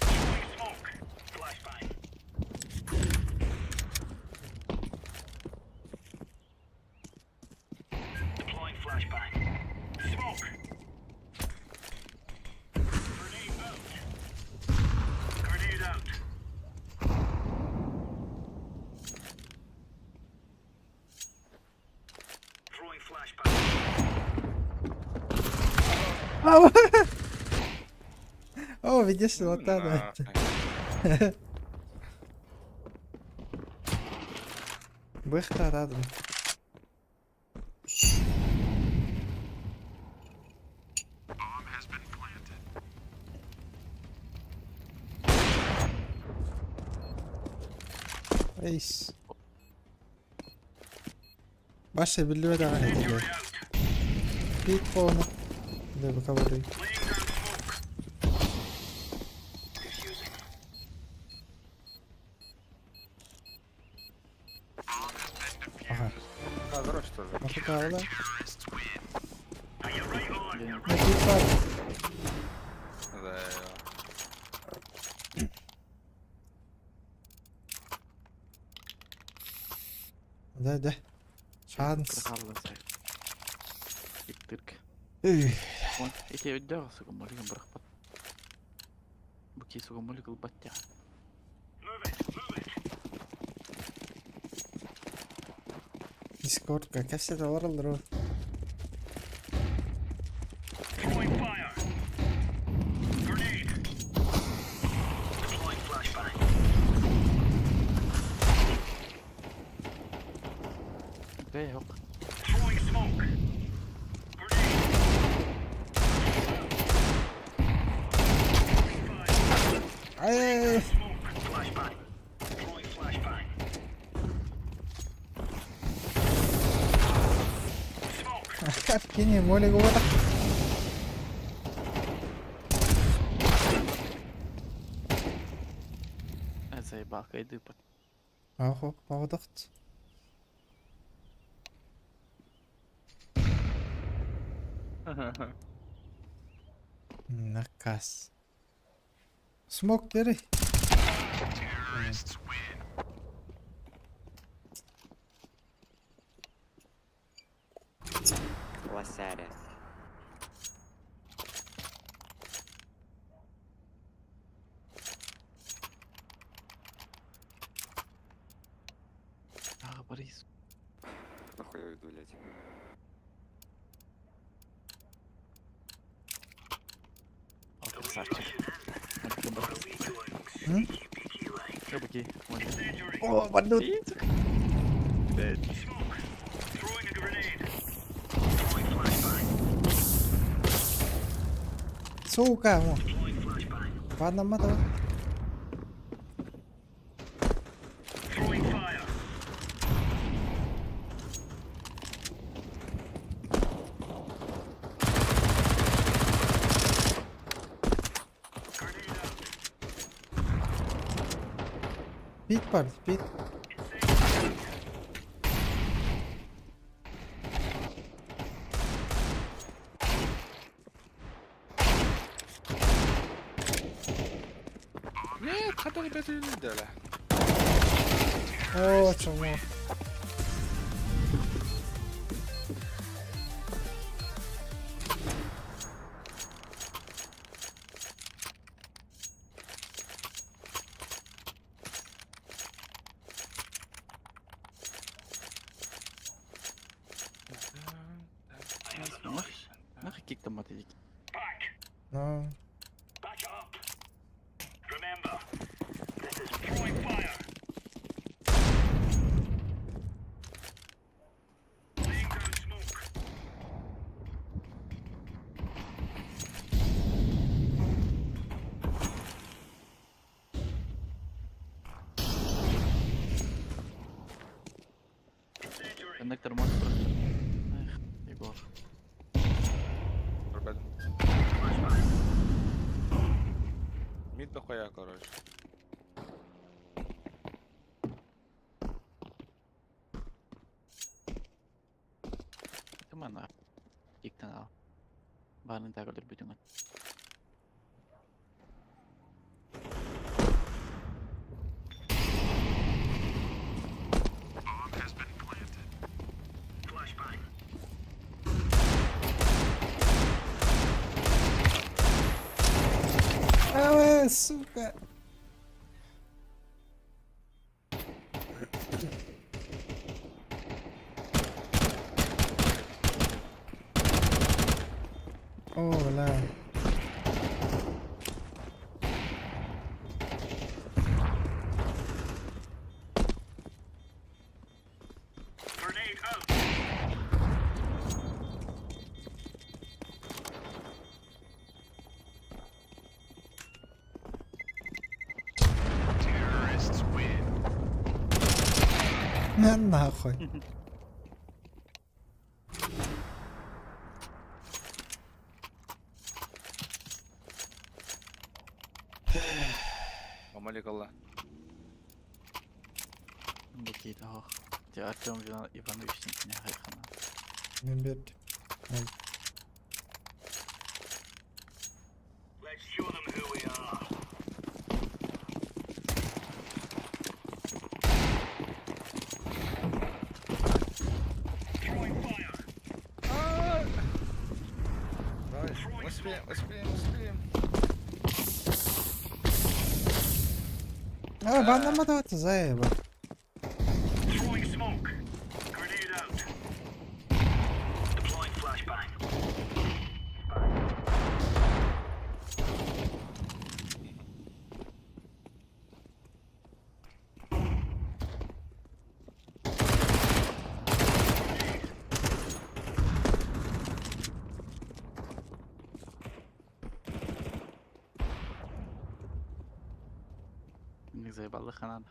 Throwing smoke. Flashbang. Deploying flashbang. Smoke. Grenade out. Grenade out. Throwing flashbang. О, видишь, вот это. Нахуй. Быхта рядом. Bomb has been planted. Эйс. Başla birliğe devam Incendiary edeceğiz. out. Git onu. Bir bakalım. Laying down smoke. Defusing. Bomb has been defused. Aha. Хорош тоже. Nasıl kaldı? Terrorists win. Are you right on? You're Ne right. git var? Да, Hadi. Şans. Kerahalla saya. Iktirk. Üh. Wah, iki udah suka muli yang berapa? Buki suka muli kelbat ya. Move it. Move it. Discord kakası da var alır o. Throwing fire. Grenade. Deploying flashbang. Oke, yok. Throwing smoke. Grenade. Ay. Smoke. Flashbang. Throwing flashbang. Smoke. Yine mole gova. Saya pakai itu pak. Aho, bağdaht. Nakas. Smoke deri. Terrorists win. Sare. Борис. Нахуй я уйду, блядь. О, красавчик. М? Рыбаки, может. О, бандут! Throwing a grenade. Сука, о. Ладно, мотор. Throwing fire. Grenade out. Пит, парень, пит. Нет, хата ребята не дали. О, чому? Нахуй кик там отойди. Back. Ну, Back up. Remember, this is throwing fire. Laying down smoke. Incendiary. Коннектор может просто. Эх, Егор. Ребята. Мид дохуя, короче. Кemana? Kikten al. Bahanın takılır bütün gün. Bomb has been planted. Flashbang. اه сука. اوه لا. Grenade out. Terrorists win. нахуй. Мамалик Аллах. Bakayım daha. Ya Artyom Ivanovich'in ne haykanı. من بيت. Let's show them who we are. Throwing fire. Давай, успеем. اه بعد ما توت زي بقى. Throwing smoke. Grenade out. Deploying flashbang. İndik zeyballı kanal.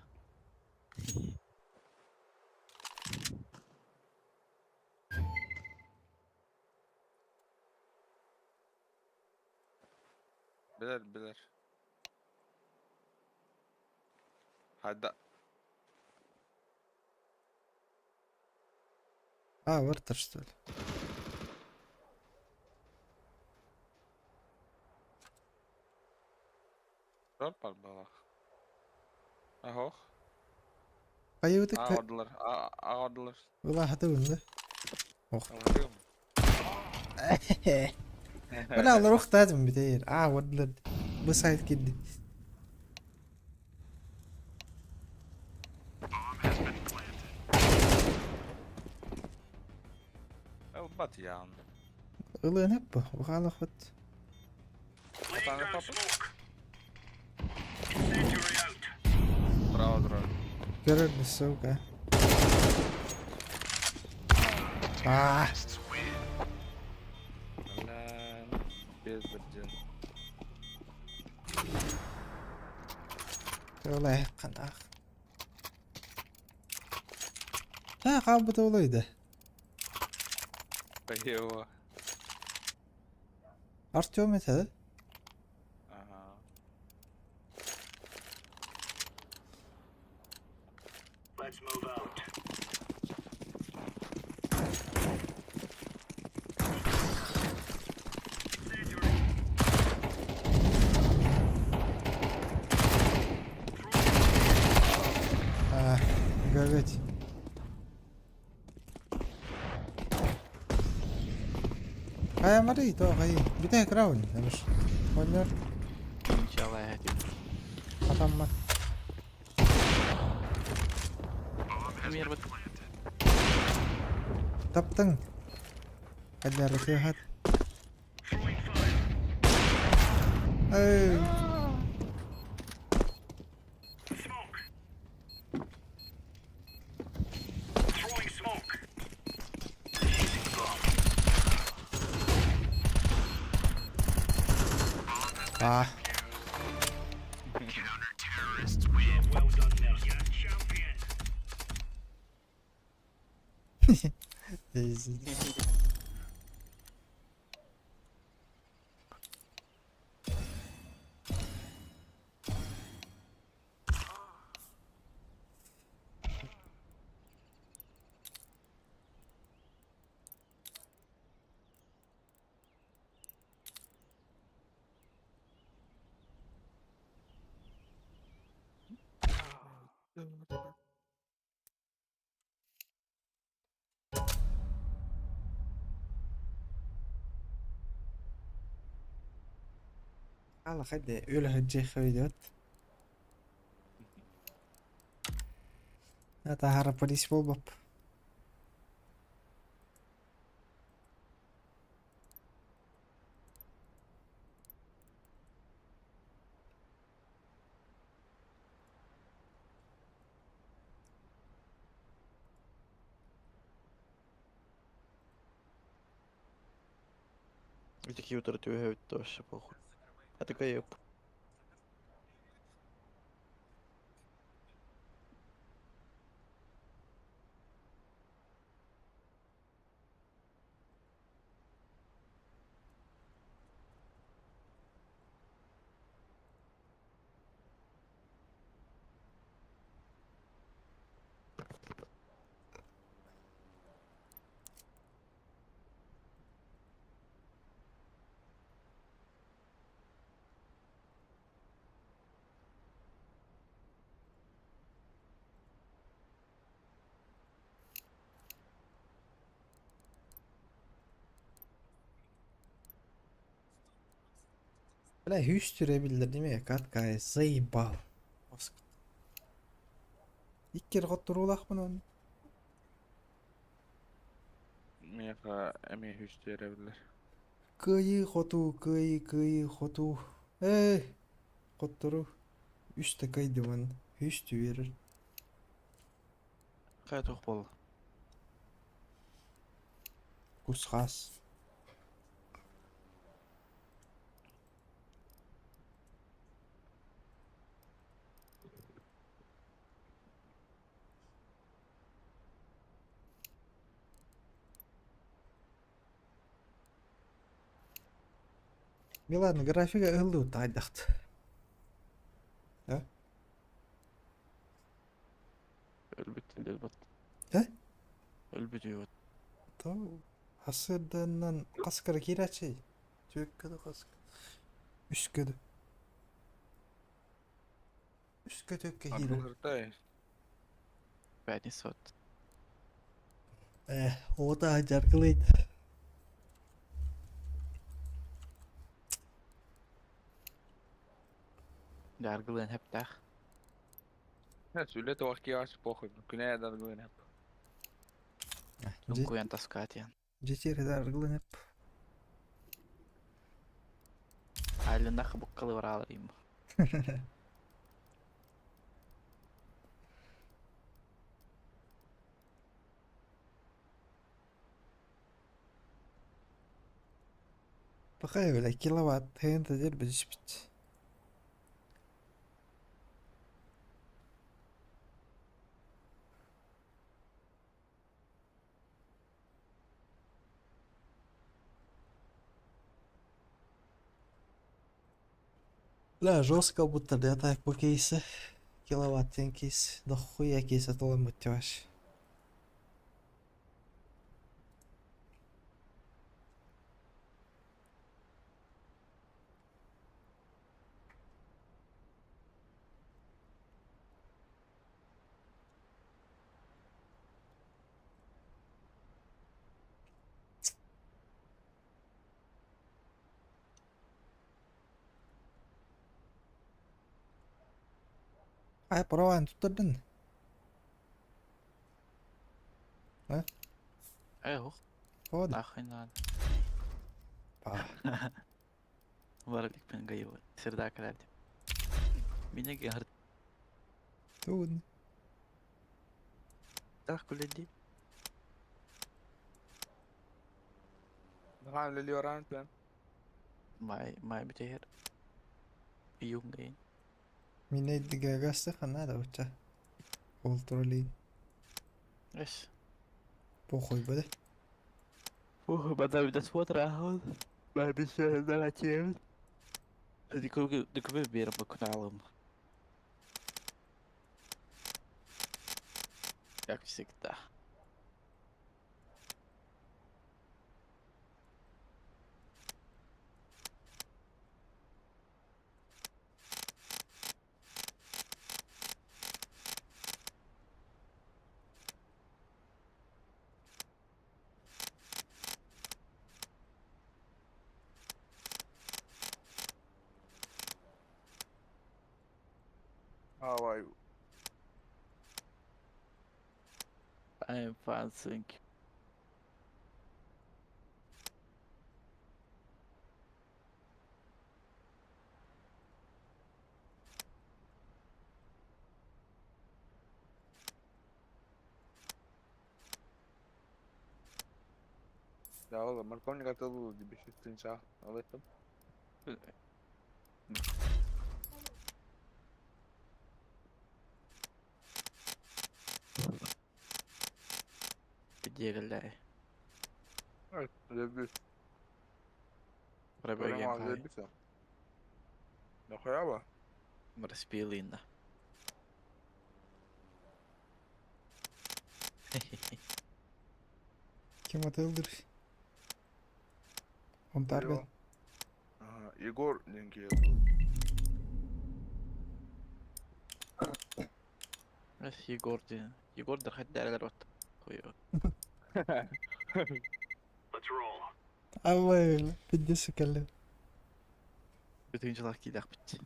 Biler. Hadi. اه ورتر что ли. Dört var bana. Aho. قيودك Ağırdılar. والله هتقول ده. Anladın mı? ولا والله رحت لازم بدير ولد بسايد كده. أو بات يا عم. غلا نبه وغلا خد. أطلع نطلع. Incendiary out. درا. جرد السوق لا بيز بالجن. والله يحقن اخ. ها قابض وليده. أيوه. ارتيوم هذا. Let's move out. قريت. هاي مريض هاي بداية راوند مش ونر ان شاء الله يهدي. خطمت. امير بد طبطن هذا الركيهات. اي Smoke. Throwing smoke. Counter-terrorists win. Well done, Nelson. Champion. easy. الله خدي يوله الجي خويدوت. هذا هرب بوليس بوبب. Видите, утро твоего тоже похуй. А такой ёп. لا hüstürebilir değil mi? Katkay zıybal. İkkir qotturulaq bunun. Miyaka emi hüstürebilir. Kıyı qotu. Qotturu. Üste kaydı man. Hüstü verir. Какая тухпала. Kusqas. Milan grafiğe ıldı taydaxt. البت اللي البط. He? البت يوت. Tamam. Hasırdan kaskara kiraçı. Tükkede kask. Üskede. Üskede tükke hira. Akılırda. بعدني صوت. O da acar kılıydı. Yargılayan hep der. Ne söyle de vakti yavaş pokoj. Güneye dar güven hep. Lunkuyan taskaatiyan. Жетері даргыланып. Ailinde kabukkalı var ağlarıyım. Bakaya öyle kilowatt heyin tecir biçbit. لا жестко будто да так по кейсы. Киловаттен кейс. Да хуя кейс аталан мыттеваш. Ay perawan tutturdun. Yok. Hadi. Nakhin lan. Bah. Varlık ben gayı var. Sırda kalardım. Mine gehar. Tudni. Tak kuledi. Nakahan lili oran plan. May bitehir. Iyong gayin. Mine digagasta kana da uça. Kontrolin. Yes. Похуй буде. Bada bir de spot rahul. Ben bir şeyden açayım. Dikkat bir yere bakınalım. Как всегда. How are you? I'm fine, thank you. Ya oğlum, marcam katıldı bir şey sıkınca. Alıyorum. Где галай? Evet, öyle bir. Пробеги Öyle хай. bir şey. Ne koyar mı? Распилина. Kim atıldır? Он таргет. Aha, Igor Lenki. بس Егор دي. Егор ده حد على الوقت. خويا. Let's roll. Allah بدي اسكلم. Bütün yıllar gider bitti.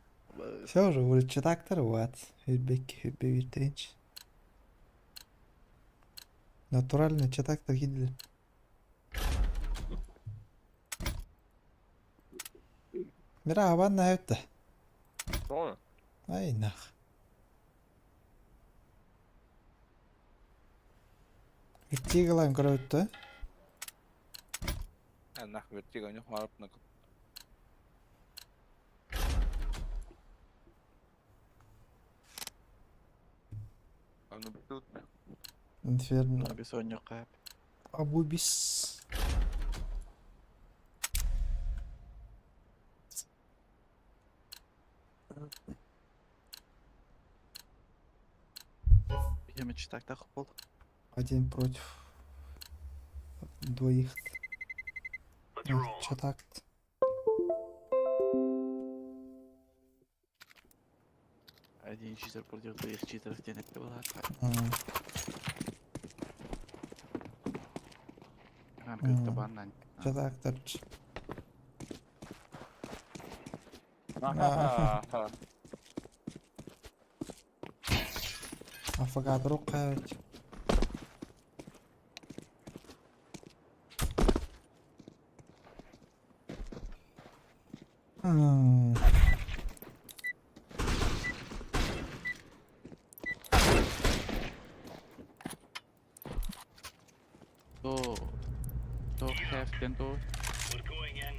Все уже, уже так-то вот. Hübbe virteinç. Натурально читак-то гидли. Mira havanna ute. Doğru. Ay nah. Üttигылан көрөттү. Yani nak vertik önce harap nakıp. Onu bir tut. Инферно. Abi son yok abi. Абубис. Yemin çıtakta futbol. Один против двоих. Let's roll. Читак. Один читер против двоих читеров денег была. Kanka tabandan. Читактар. Aha. فقعد روقها. تو have then to We're going in.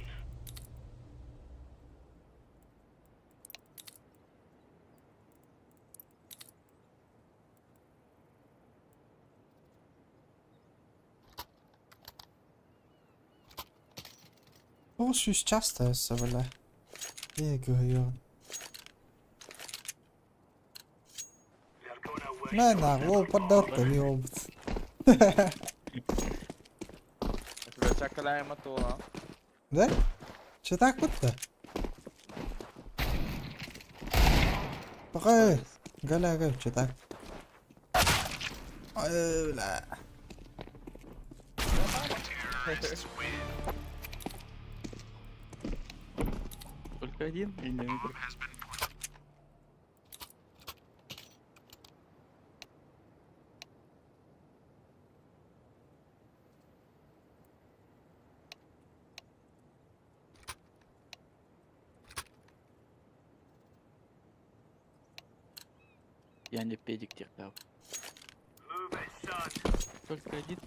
هو شو часто هسه ولا هيك هي They're gonna wish ما نغلو بدرت اليوم. Kyllä säkkäläimät tuolla. ده شو تاك بطة بقى قال شو تاك لا только один и не игры. Я не педик терпел. move it, son. Только один.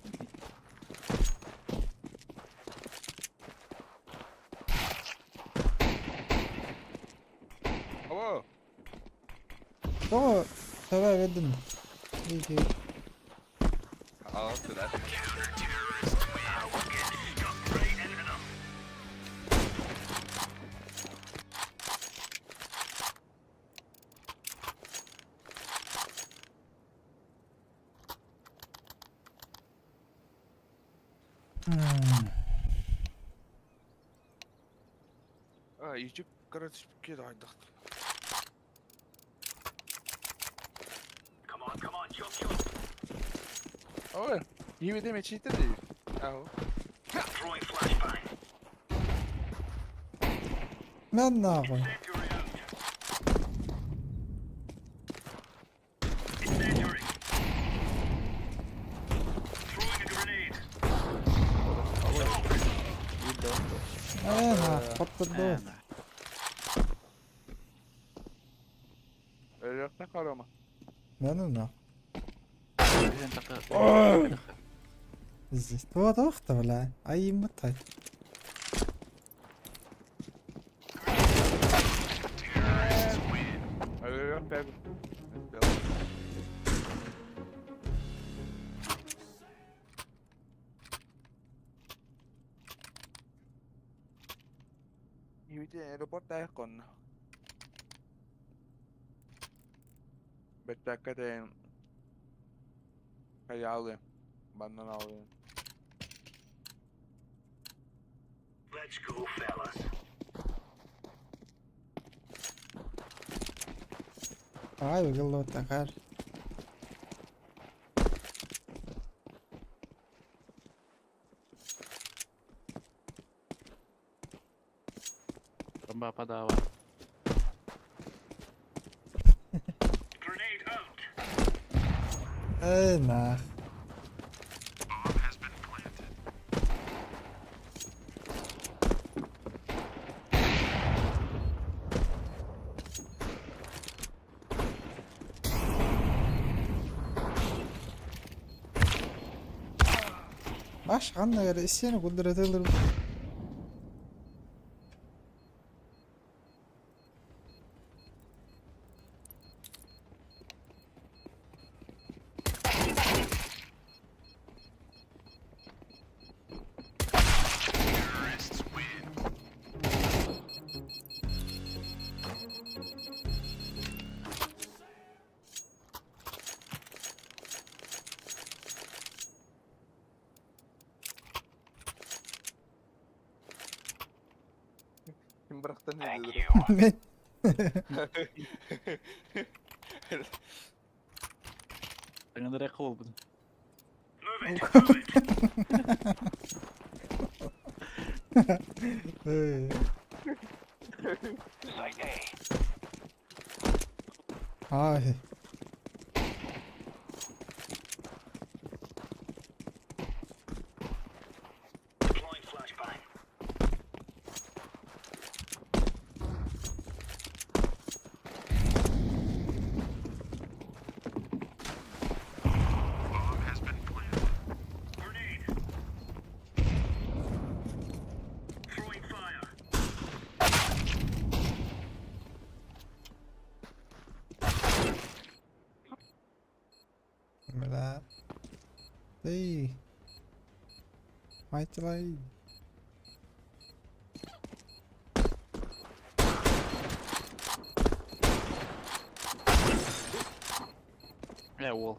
Abo. هو تمام جدا يجي Al sıra. Yüzük karışık bir kere aydık. Come on, jump, jump. Abo. İyi bir demeç işte değil. Aho. Throwing flashbang. من ناقل Incendiary out. Incendiary. Throwing a grenade. انا حط الدور أنا. Öyle yok ne karama. من انا انت زيت هو توخت ولا اي متى Öyle yok ben. Yêu chứ robot ta còn Beta cái đèn Cái áo liền Bắn nó nào liền Let's go, fellas. هاي وقال له تخيل Bomba padała. Grenade out. انا Bomb has been planted. باش عنا رئيسين وقدرة تضرب Terrorists win. Kim bıraktı ne Thank dedi? you. من انا دري قول بدو. Move it, move it. إيه. Site A. هاي لا اي ما يطلع Yeah, wall.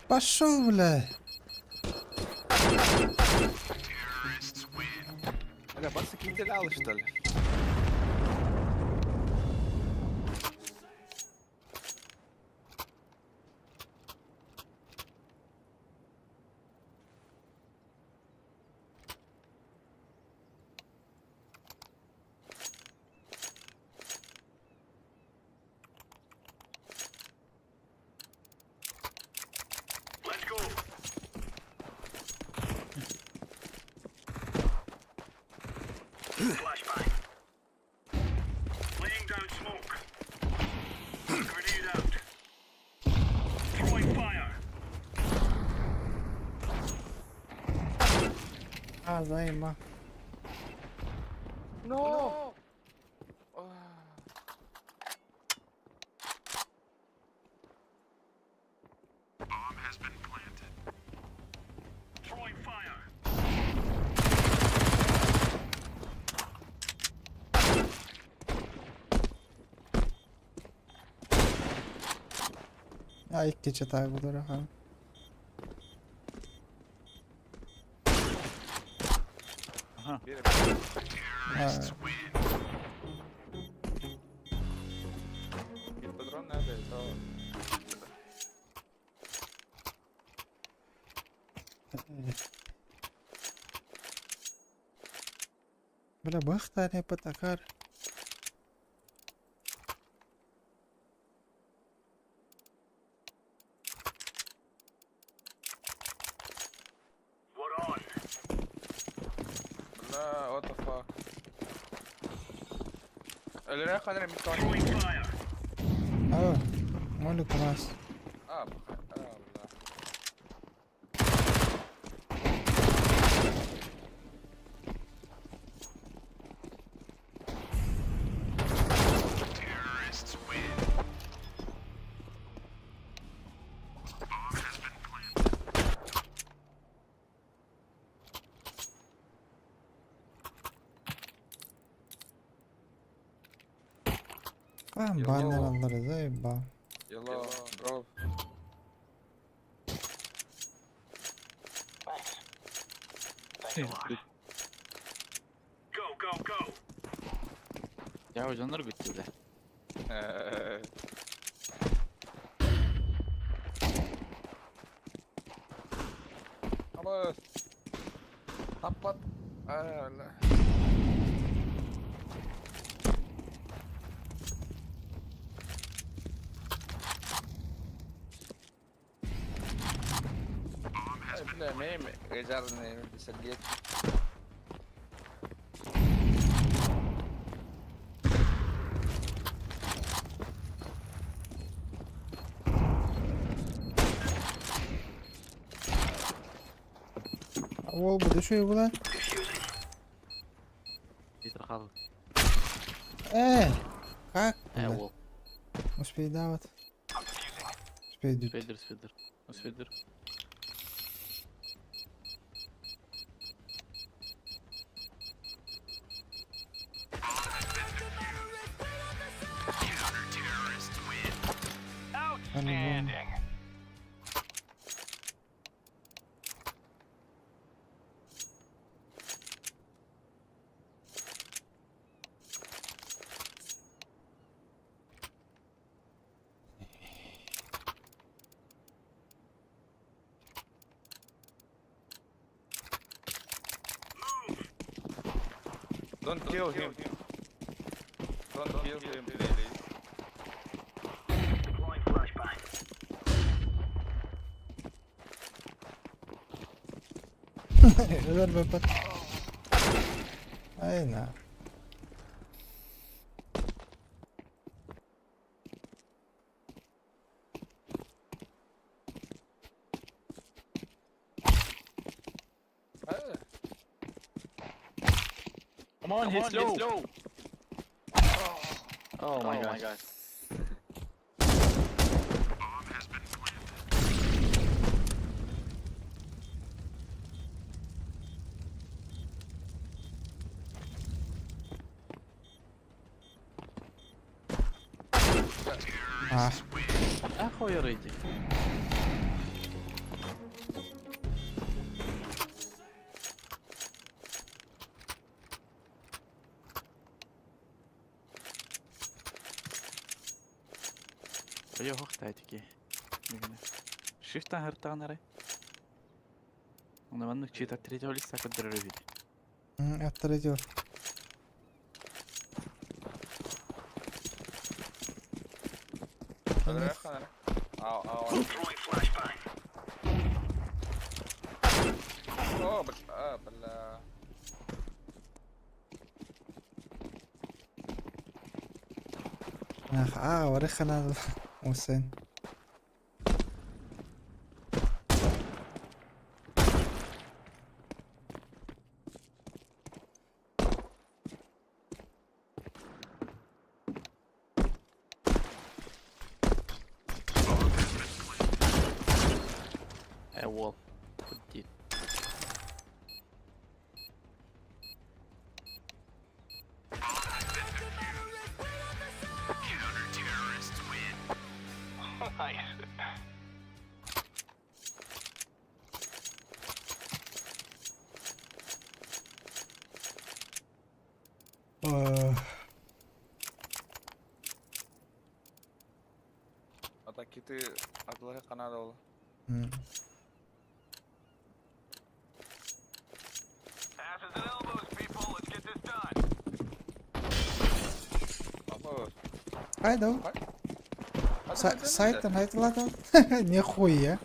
بشو له Aga bas ikinci al işte. Let's go. Flashbang. Laying down smoke. Grenade out. Throwing fire. زي ما No. Bomb has been planted. Throwing fire. Ay que читаю буду рахам. Biri bir drone neredeyse o. بلا بختار هي بتاكر We're on. لا what the fuck. اللي رايح خلينا ميكاني. Throwing fire. اه مالك خلاص والله. Terrorists win. Bomb has been planted. فاهم بانر الله زي با يلا دروب. Go, go, go. Ya hocanlar bitti de. خلاص. هبط. لا. ابن ميم غيرني بسليت. اول بده شو يقول Peter gaat. ايه كاك Ja, wall. مش في دعوت مش في دوت Speeder, speeder. Wat speeder? Counter-terrorists win. Outstanding. Don't kill him. Don't kill him, please. Deploying flashbang. ضربة بط اي نعم Come on, he's low. Oh my god. اه اخوي ريدي. Joo, hohtaitikin. Shiftään hertaa nere. On vannut siitä, että riitä olisi saakka dröhit. اعترض جوا خلينا خلينا Throwing flashbang. اوه بال اخ وريخ انا وسين Wall. Kudit. Counter-terrorists win. Nice. اتاكيد اطلع قناه والله. Asses and elbows, people. Let's get this done. ابوس هيدا هو سايتن هاي طلعت يا خويا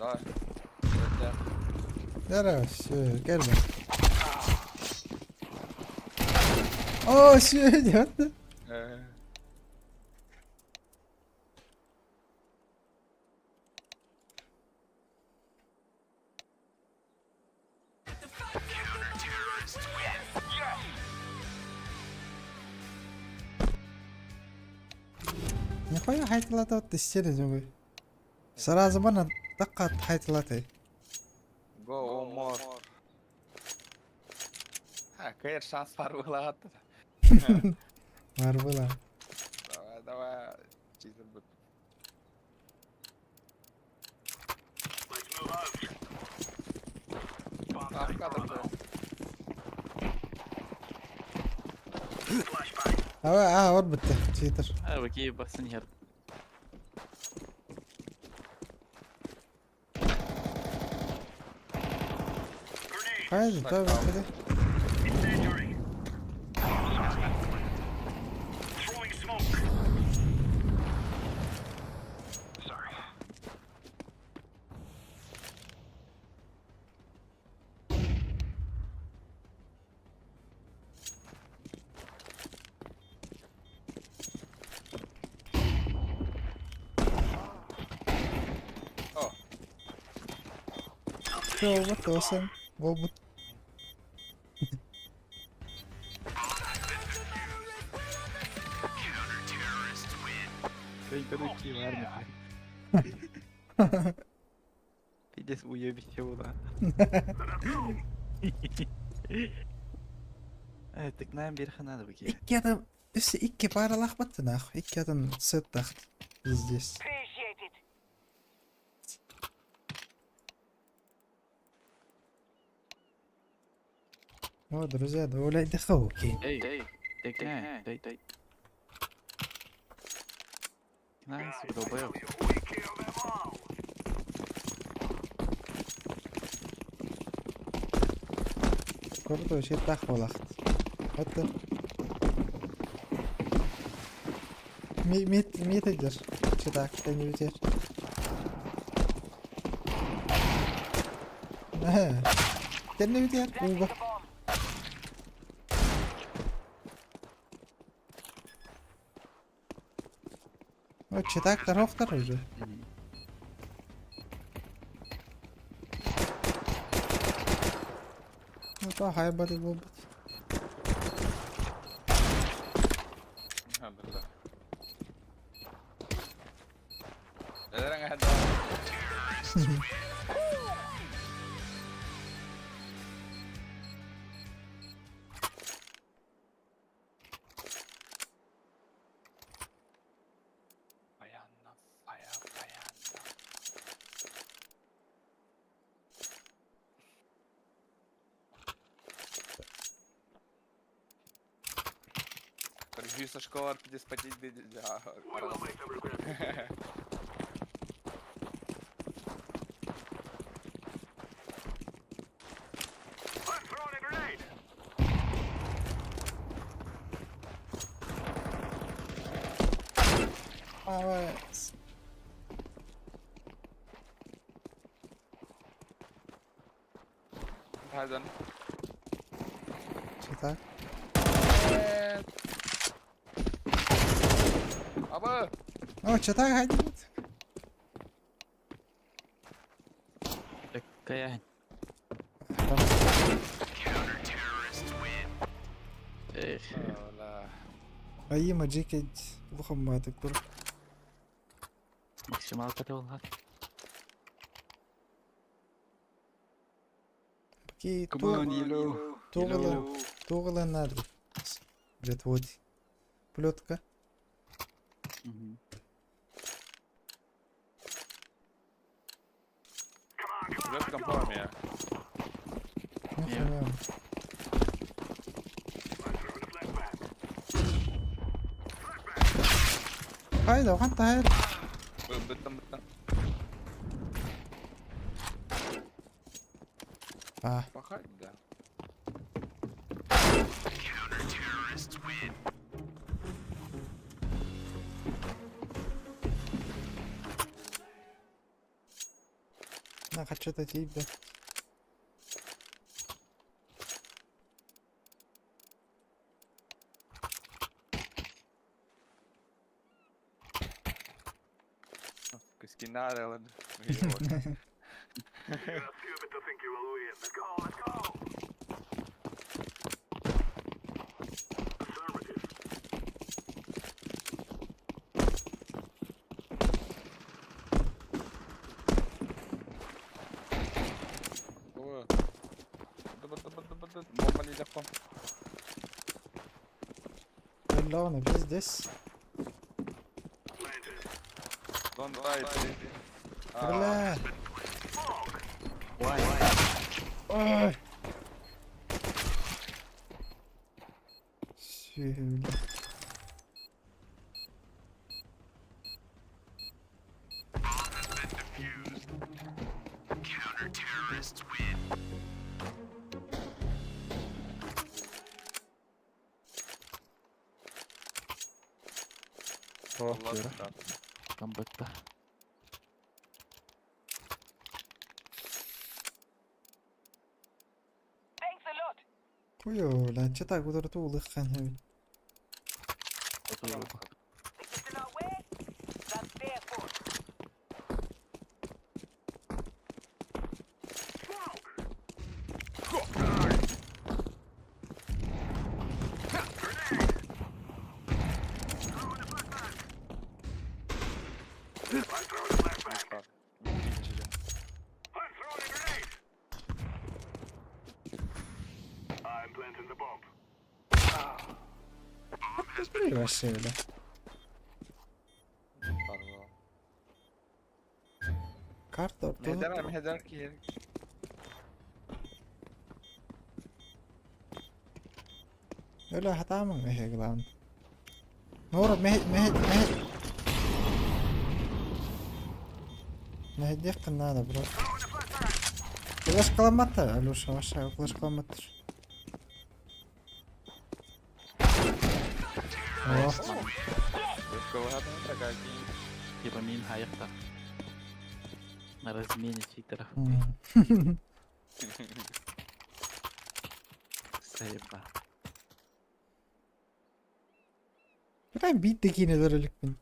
لا دراش كلمة اوه شو Counter-terrorists win. Yes. يا خويا هاي طلعت تشتري جوي صراحة زمان دقت هاي طلعت جو مور ها كير شانس فاروق ماربولا دواء چیز بود Let's move out. Bomb کافی sight قدر Bravo. Flashbang. وربط تشيتر بجيب بس انهر. Grenade. عادي طيب كده Incendiary. Throwing smoke. Sorry. اوه شو بط وصل وبط Counter-terrorists win. Kayıtları var mı? Bir de uyuyabileceğim ulan. Evet, tıknayan bir kanal bakayım. İki adam üstü iki para lahbattı nah iki adam sırt taht здесь Appreciate it. о друзья да ولاد خوكي Ey, tıknayan, tıknayan. Tıknayan suda yok. We kill them all. برضه شيء تاخ ولخت حتى مية تقدر شو تاك تاني بتير تاني بتير وبا وشتاك تروح ترجع صح هاي بدي بوب الحمد لله Bayanla, bayanla. Короче, Сашко піде спатіть для I'm throwing a grenade. Молодець. Haydan. Чи так? Abi. О, чи так, гаді? Kaya. Там Öyle. ayı maceket bulamadık dur. Maksimal kata olha. Окей, Yellow. тугла надо. Где-то вот плетка. Biraz kampanya ya. Нихуя. Haydi hatta hayır. Bıttım. Ah, Bakayım da. на хочу такие, да. Скинали, але... You're stupid to think you will win. Let's go. Affirmative. О. Быды. Бомба не легко. Hello, ne biz this. Don't die, please. Бля. Why? Ой. Şöyle. Oh, Allah yürü. tutar. Комбатта. Хуёвля, че так вот рту лыхань. I'm throwing a flashbang. Bak. Gideceğim. I'm throwing a grenade. I'm planting the bomb. Вообще, бля. Pardon. Карта Mehder ki. Öyle hata mı mehek lan? Nora mehek. Mehek yakın nada bro. Flash kalamattı Aluşa aşağı flash kalamattır. Oh. Виховати така. Типа мин хаякта. На размене читера. Сейба. Ben bitti yine dörülük bin.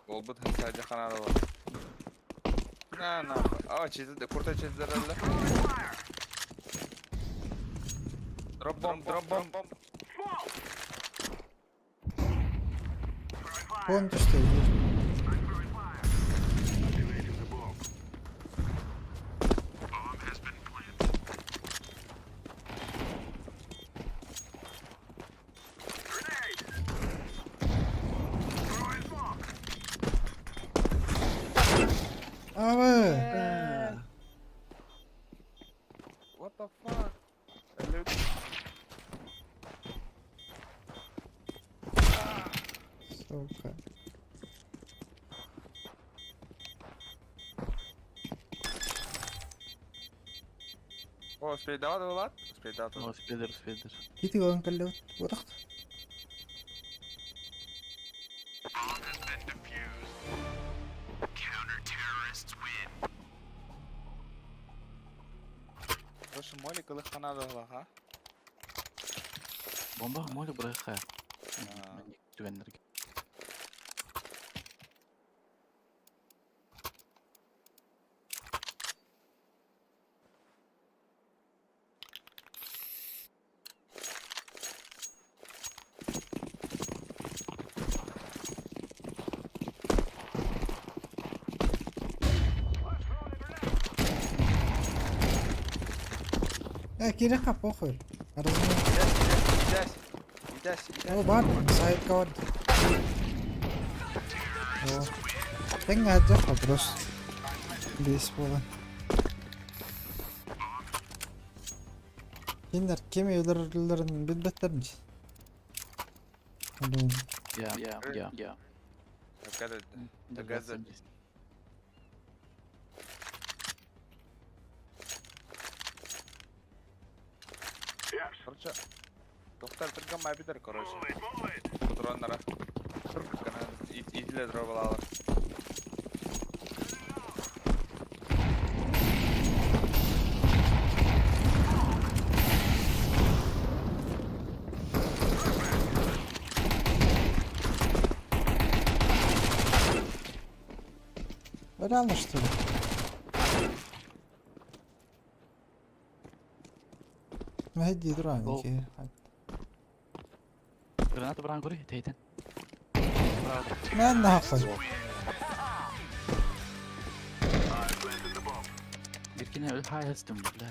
Olbut sadece kanalı var. Ne? Aa çizildi. Kurta çizdiler öyle. Drop bomb, drop bomb. Bomb düştü. Throwing fire. Activating the bomb. Bomb has been planted. Grenade! Throwing smoke. Abi. What the fuck? Hello. Сука. Oh, spread out or what? Spread out. О, спидер. Git gön kalıyor. Bırak. Bomb has been defused. Counter-terrorists win. Burası moli kılıç kanadı ha. Бомба моли брэха. А. Түбәнләргә. Kira ka похуй. Разумею. Иди. О, бар. Сайт код. О. Тeng aja kok terus. Bis bola. Kimler kim öldürürlerin bilbetlermiş. Hadi. Я. Dikkat et. Dikkat et. Yes. Короче. Доктор тыргамай битер, короче. Move it. Дронlara. Kana itle drop alalım. Öyle anlaştık. مهدي دراني أوه. كي Granata bırak oraya teyden. ما عندنا حقل I planted the bomb. Birkine öl hayasdım la.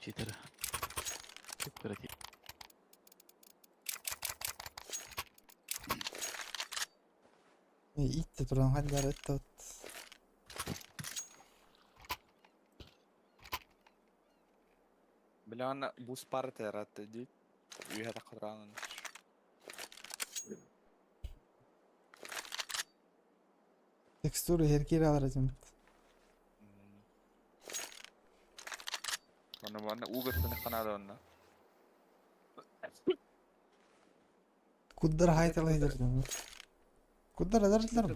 Cheater. Çok pratik. يت دران هلا رتت Bilen bu Sparta yarattı değil. Üye de kadranın. تكستوري هيركي على رجمت Bana uğurtunu kanadı onunla. كدر هاي تلا هيدر جمت كدر هدر جلر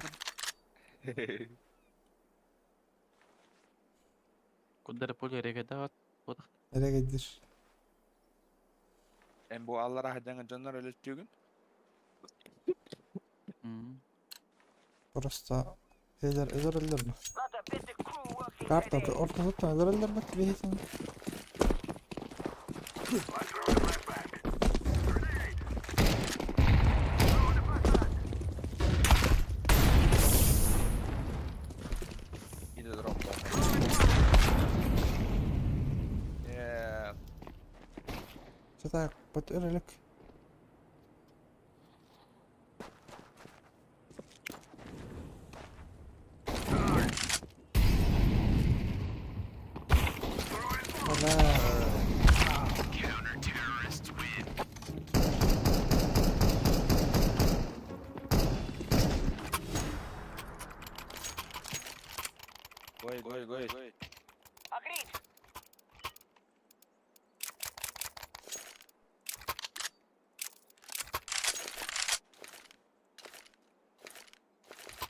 Kudara poli rega davat. Odak. nereye gidir En bu Allah rahmetine canlar öyle gün. Просто هيدر هيدر اللر كارتا orta tutma هيدر اللر bak bir hiç Let's throw the flashbang. Grenade! Throwing the flashbang. Bir de drop bomb. Yeah. شو تاعك بتقرا لك ولا Counter-terrorists win. Goy.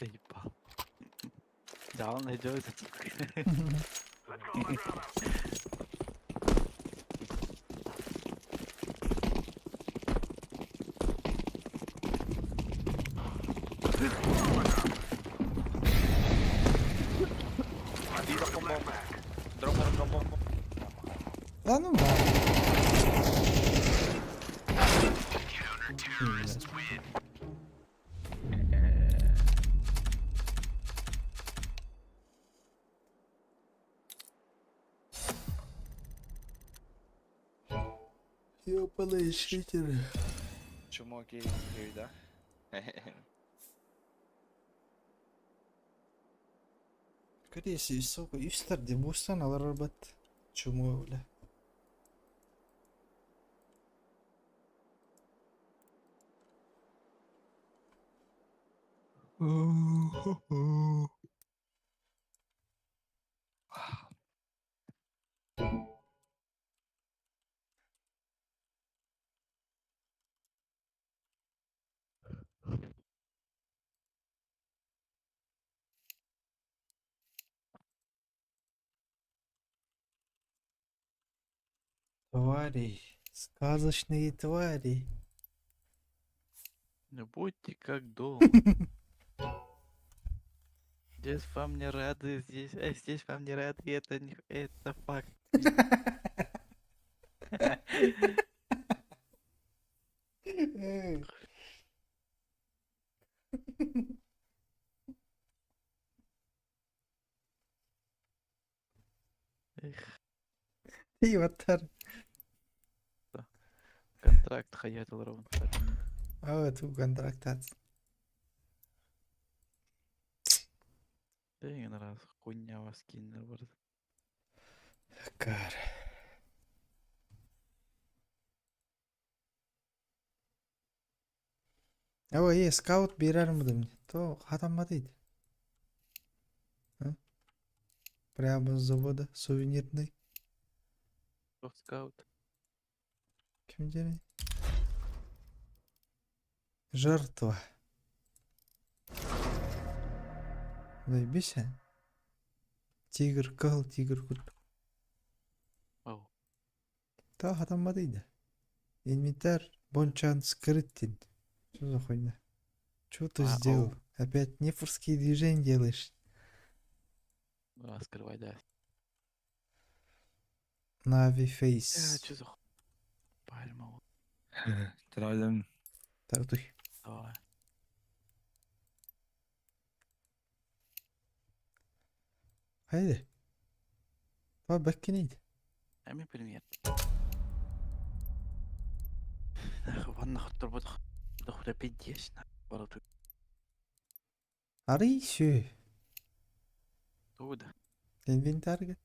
Eyvah. Jalan ne joy seçik. Let's go, Madrama. Drop bomb. لا نمر Ёбаный читер. Чумоки да? Көресі, сука, үстерде бостан алар арбат. Чумой бля. Твари, сказочные твари. Не будьте как дом. Здесь вам не рады, здесь вам не рады, это не, это факт. Эй. Эх, И вот так. контракт хаятил ровно. А вот у контрактат. Деген раз хуйня вас кинер бар. Кар. Ой, скаут берер мыдым. То хатамма дейді. Прямо с завода, сувенирный. Скаут. Кім дене? Жертва. Заебися. Тигр кыл, тигр кут. Ау. То хатамма дейді. Инвентарь бончан скрытен. Что за хуйня? Что ты сделал? Опять нефорские движения делаешь? Скрывай, да. Нави фейс. Чё за пальма? Вот. Трален. Тартуй. Давай. Haydi. Bak bakkineydi. Ами пример. Ладно, хоть турбот. Да хоть опять 10 на вороту. Arı şu. Туда. Inventarga.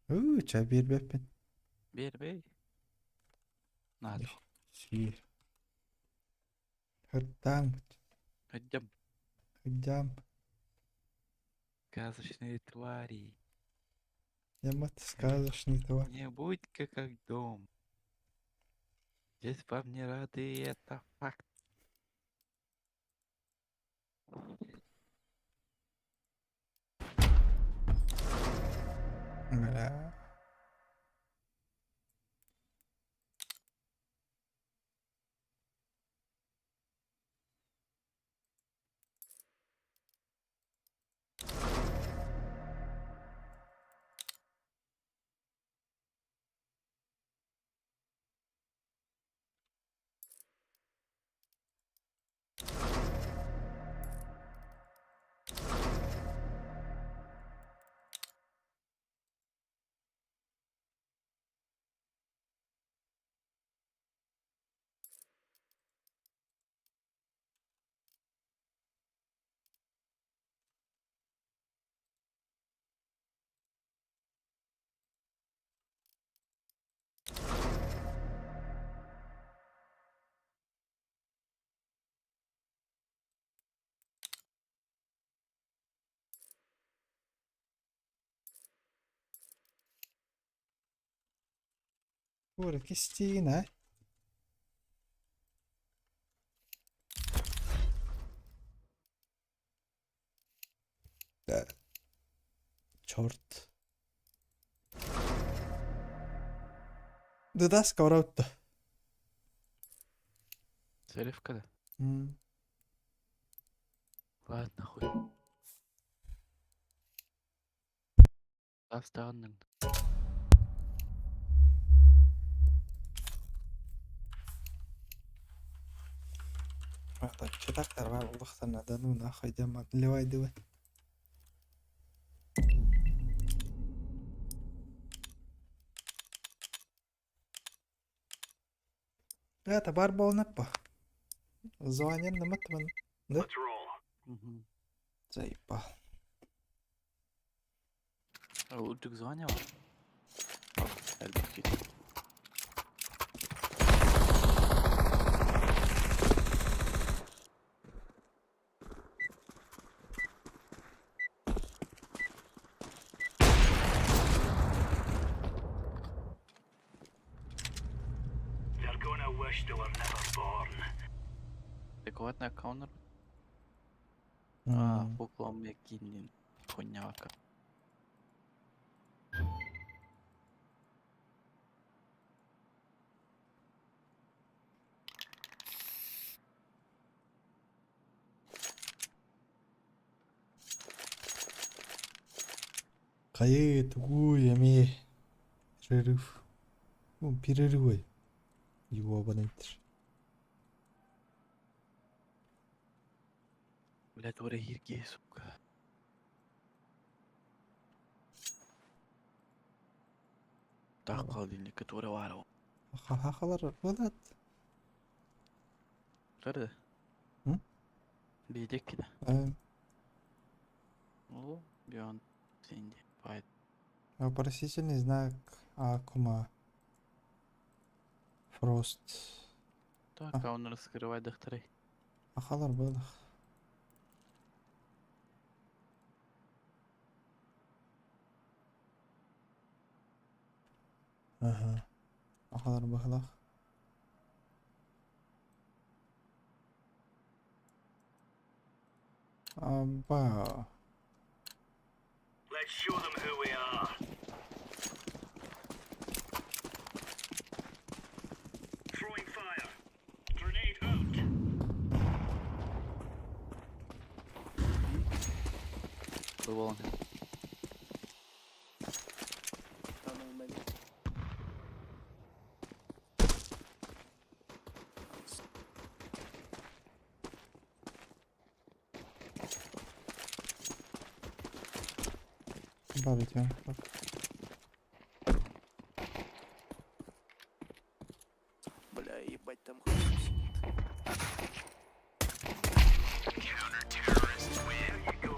Нахуй. Çabir bepen. Бей. Надо. Şu. Hırtan. Пойдем. Hıcam. Сказочные твари. Ямат сказочный тварь. Не будь-ка как дом. Здесь вам не рады, и это факт. Бля. Ora, che stina, eh? Черт. Да да, скоро-то. Заливка, да? М. Ладно, хуй. Останның. Так, что так рвал, лохтана, да ну нахуй, дем отливай, давай. Это барба напа. Звание на матван. Да? Let's roll. Мгм. Заебал. Удик звонил? Әлбетте. They're gonna wish they were never born. Адекватный аккаунт. М. Поклон Меккинин. Коняка. Кайыт, эме. Перерыв. Ну, перерывай. Его абонентер. Блядь, ура Иргей, сука. Так холодильник, который варил. Хахалар болот. Nerede? Hı? Bilecek ki de. O bir an sindi. Bayt. Вопросительный знак Акума. Фрост. Так, а он раскрывает докторы. Ахалар было. Ага. Ахалар было. Аба. Let's show them who we are. Throwing fire. Grenade out. Бывало. Бавить его. Бля, ебать там Counter-terrorists win. There you go.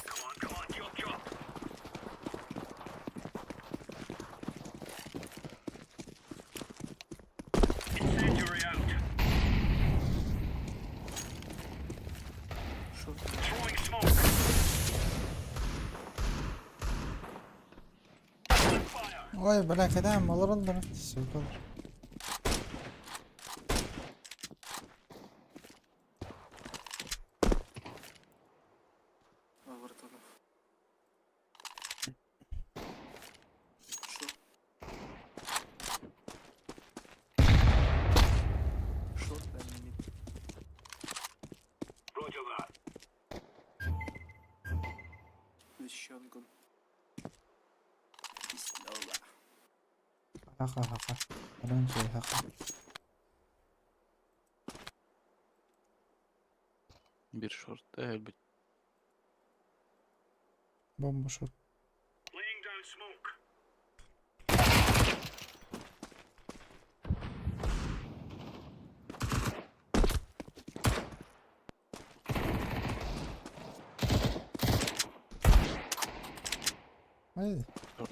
Come on, jump. Incendiary out. Throwing smoke. Fire. Ой, бля, когда я малорон да сука. Roger that. Хаха. Раньше хаха. Bir short elbet. Бомба шот. Laying down smoke. Haydi. Short.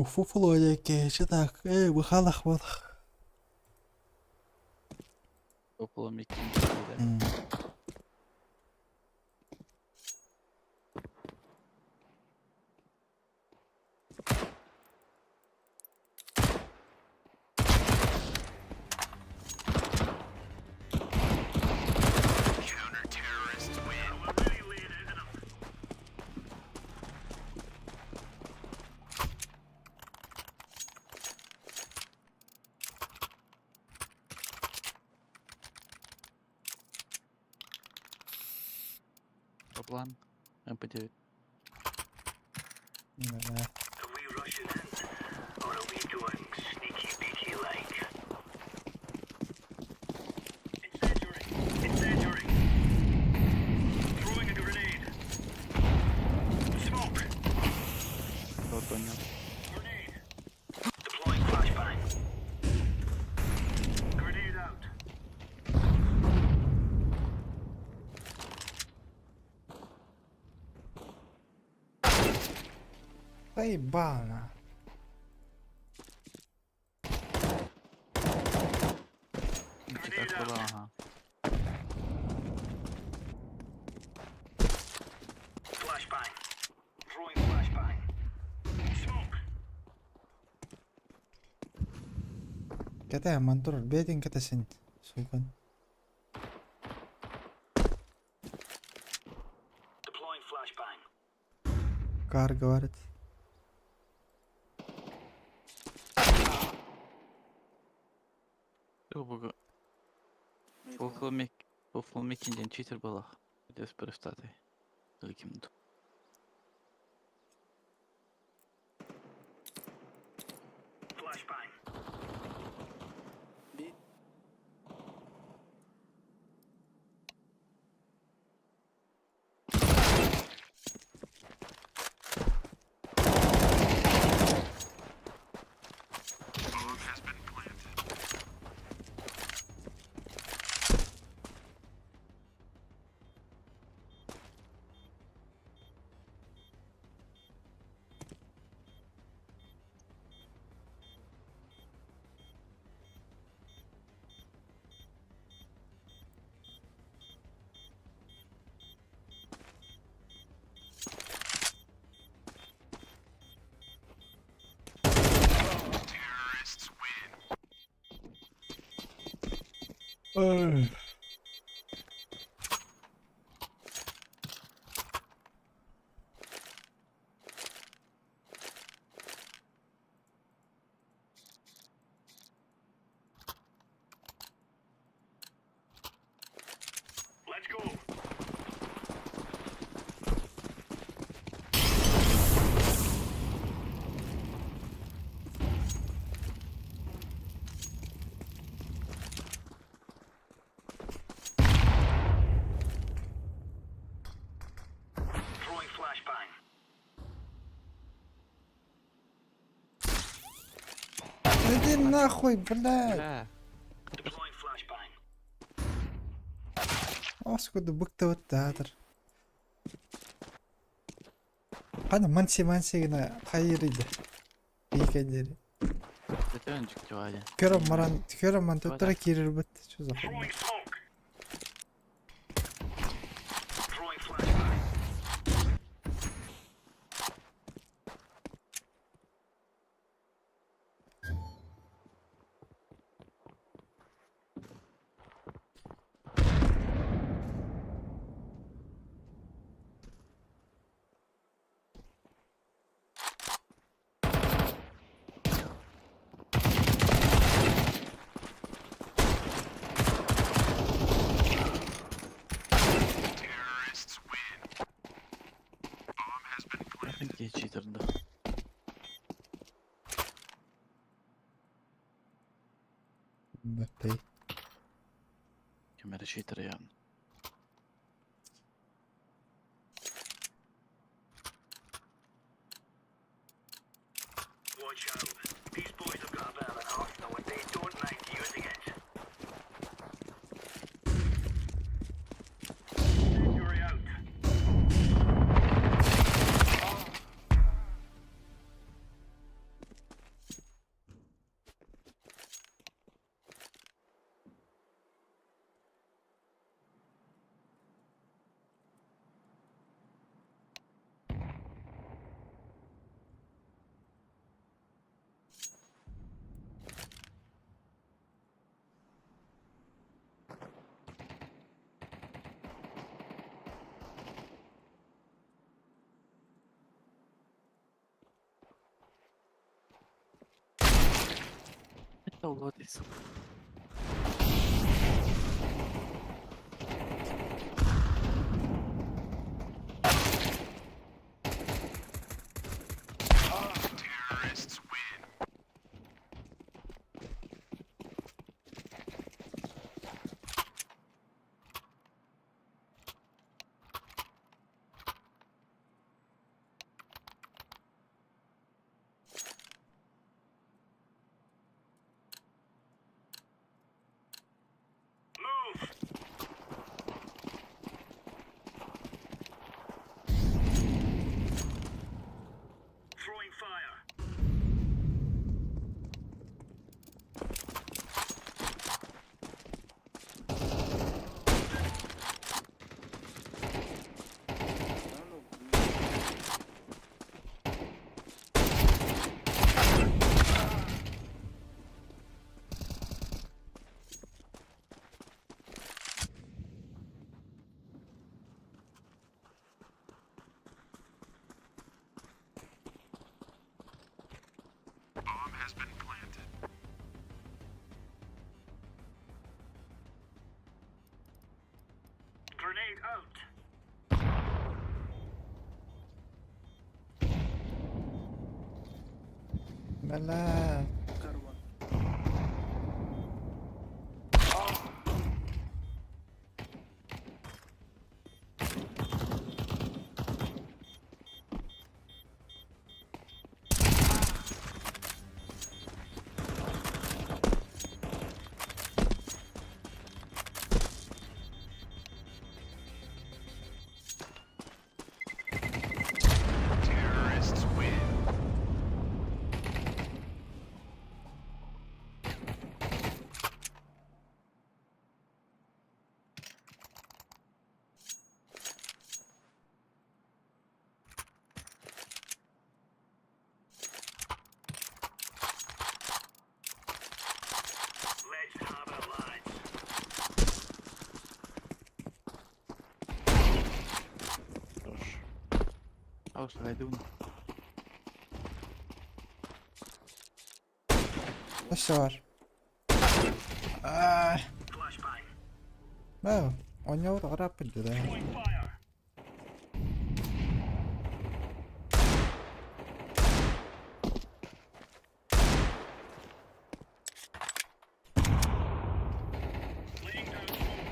Фуфло яке, чи так? Вихалах валах. Поклон Меккинин. Counter-terrorists win. We're really laying into them. план. МП9. Да. Are we rushing in? Or are we going sneaky beaky like? Incendiary! Incendiary! Throwing a grenade! Smoke! Протонил. Grenade! Deploying flashbang. Grenade out. Поебано. Чи так було, ага. Flashbang. Throwing flashbang. Smoke. Kata mantur betin kata sen. Sukan. Deploying flashbang. Kar gawaret. Тобто, по фулмікінді читер була. Десь перестати. Великим. Flashbang. Let's go. Throwing flashbang. Иди нахуй, блядь. Бля. Deploying flashbang. Оску быкты өттәдір. Хана манси гына хайыр иде. Бейкендері. Це тönчик тювалі. Көрім ман төттірі керір бітті. Чо за хуйня. Throwing smoke. Throwing flashbang. Де читерді. Бәппей. Кемері читер yani. Watch out. These boys have got a bit of an arsenal and they don't mind using it. Incendiary out. Це лотис. ملا Terrorists win. Let's have it, lads. Dobrze. اوش غادون. Taş da var. Ah. Flashbang. Wow. On your rapid there. Throwing fire. Laying down smoke.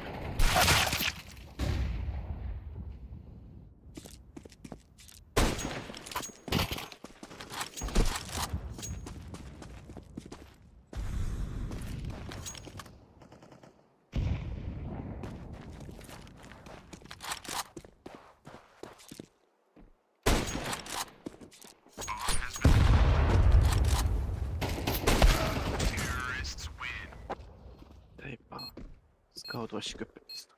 Terrorists win. Ei pala. Scout vaši köppäistä.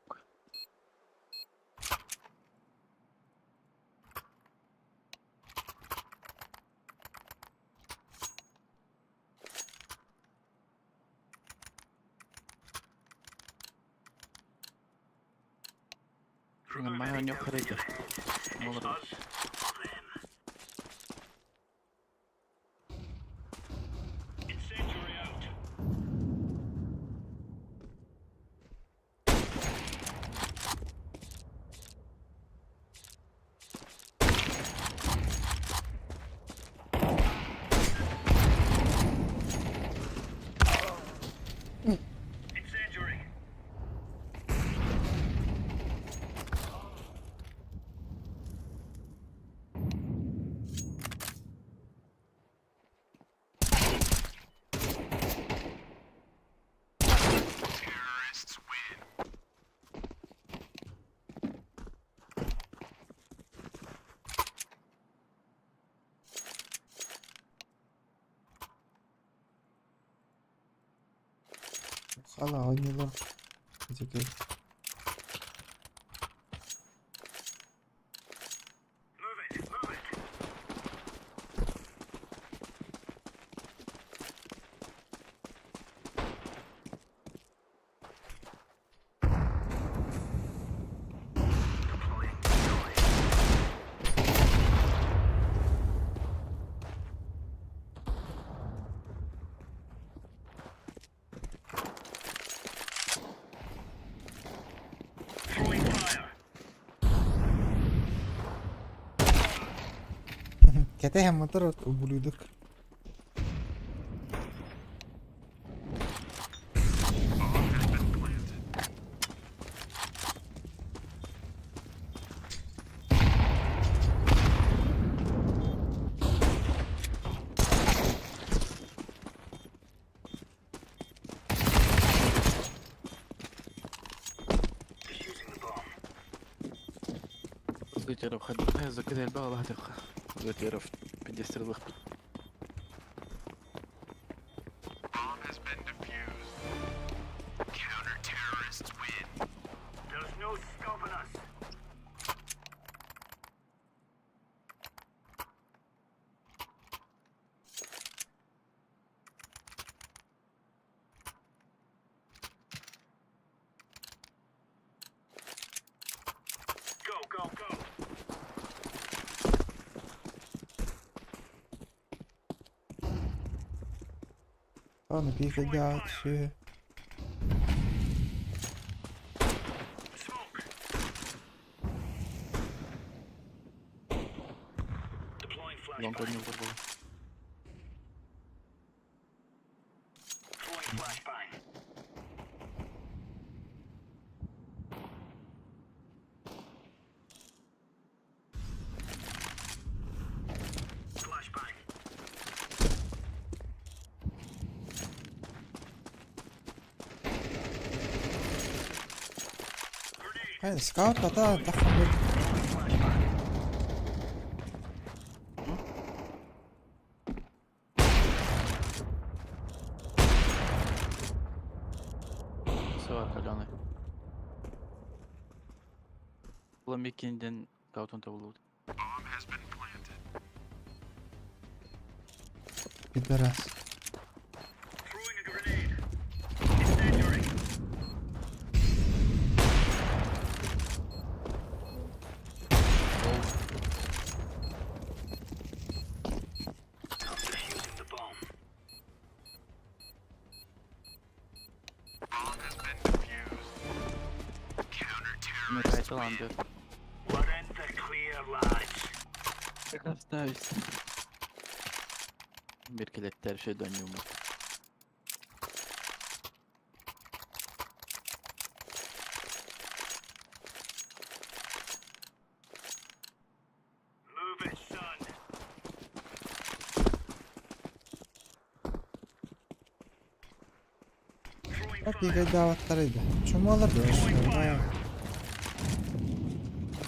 Mä oon jo harjoittu. Mulla Us or them. Incendiary out. Incendiary. Terrorists win. Hala oynuyorlar. Teşekkür. Move it, move it. Deploying decoy. Throwing fire. Ketehem motor buluyorduk. Bomb has been planted. Defusing the bomb. قلت لو خدتها إذا كده الباقي راح تبقى. قلت عرفت بدي استرد وقت. Bomb has been defused. Counter-terrorists win. There's no stopping us. Go, go, go. Onu bir de atıyor. Smoke. Deploying Лонг flashbang. не вырвало. Flashbang. Flashbang. هاي سكاوت بطاقة دخل بال Все, каленый. Ламбикинден гаутун табылды. بيدراس. Throwing a grenade. Incendiary. I'm defusing the bomb. Ну, это ламбер. We're in the clear, lads. Как оставить? Беркелеттер şey dönüyor mu? Move it, son. Throwing Hep fire. iyi davetleriydi. Çumu alırdı o işler.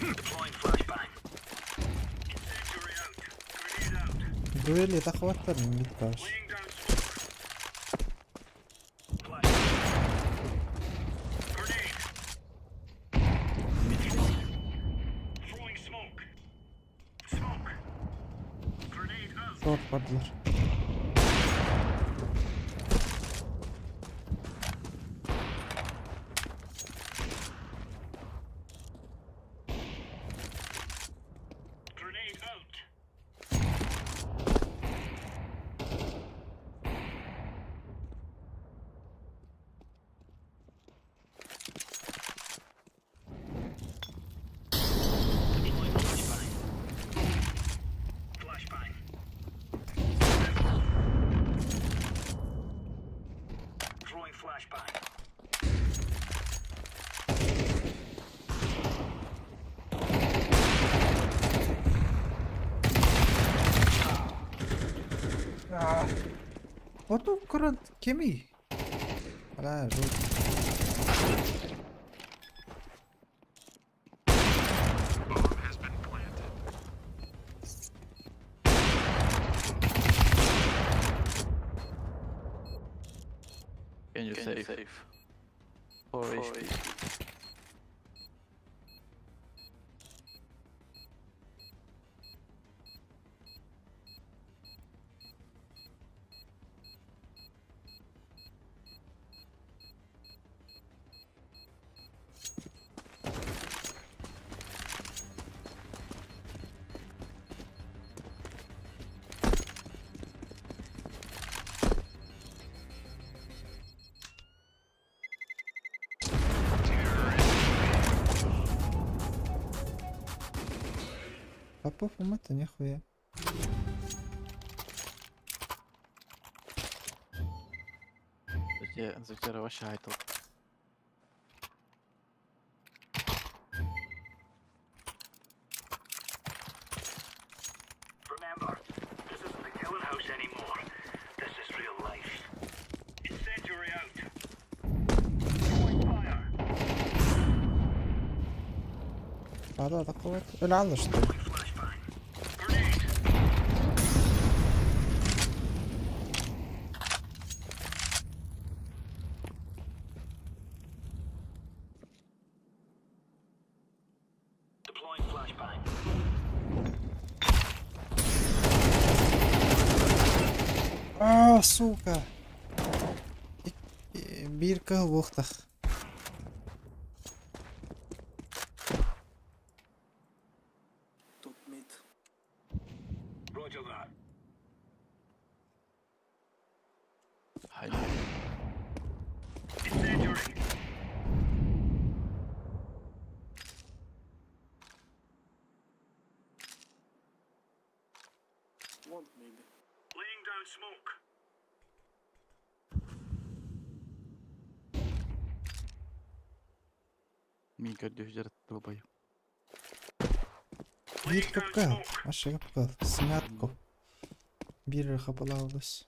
Deploying flashbang. Incendiary out. Grenade out. Duel يتخوتر من بالتاش. Laying down smoke. Flashbang. Grenade. Throwing smoke. Smoke. Grenade out. Short vardılar. Grenade out. Deploying flashbang. Flashbang. Throwing flashbang. Oto kurant kemi. Hala root. Can you save? 4 HP. Папа фумата не хуя. Затира ваша айтл. Remember, this isn't the killing house anymore. This is real life. Incendiary out. Throwing fire. هذا تقوت العلش. Throwing flashbang. Grenade. Deploying flashbang. Сука. Bir kıl vuxtaq. Roger that. Haydi. Incendiary. Laying down smoke. Мин көрдү жарат долбой. Bir kapka. Aşağı kapka. Smatko. Bir kapalı avlus.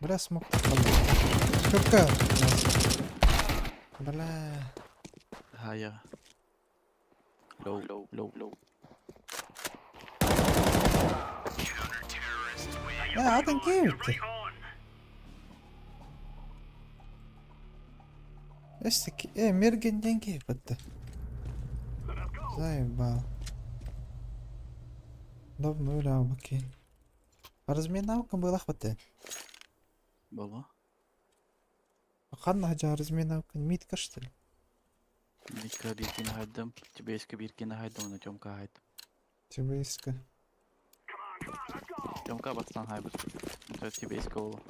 Biraz smoke kaldı. Kapka. Bala. Haya. Low. Ya adam girdi. Right on. Estiki. Mergen'den girdi. Заебал. Давно играл, окей. Разминалка была хватает. Боло. Ханна жа разминалка митка что ли? Митка биркини хайдым. Тибейска биркини хайдым. Оны Тёмка хайдым. Тебе иска. Тёмка бастан хайбыз. Оны Тибейска боло.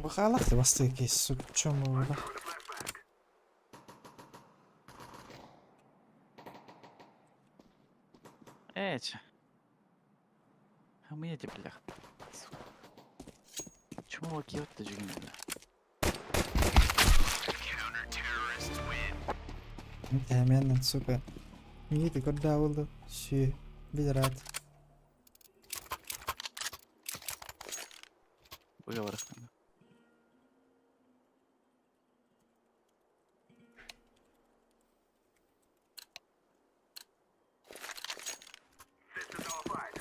Бахалахты бастыки сук чому была. Эч. А мне эти блях. Чему лакиот-то жигин бля? Hemen сука. Миты куда oldu? Şu bir rahat. Буга барахтан. This is all fine.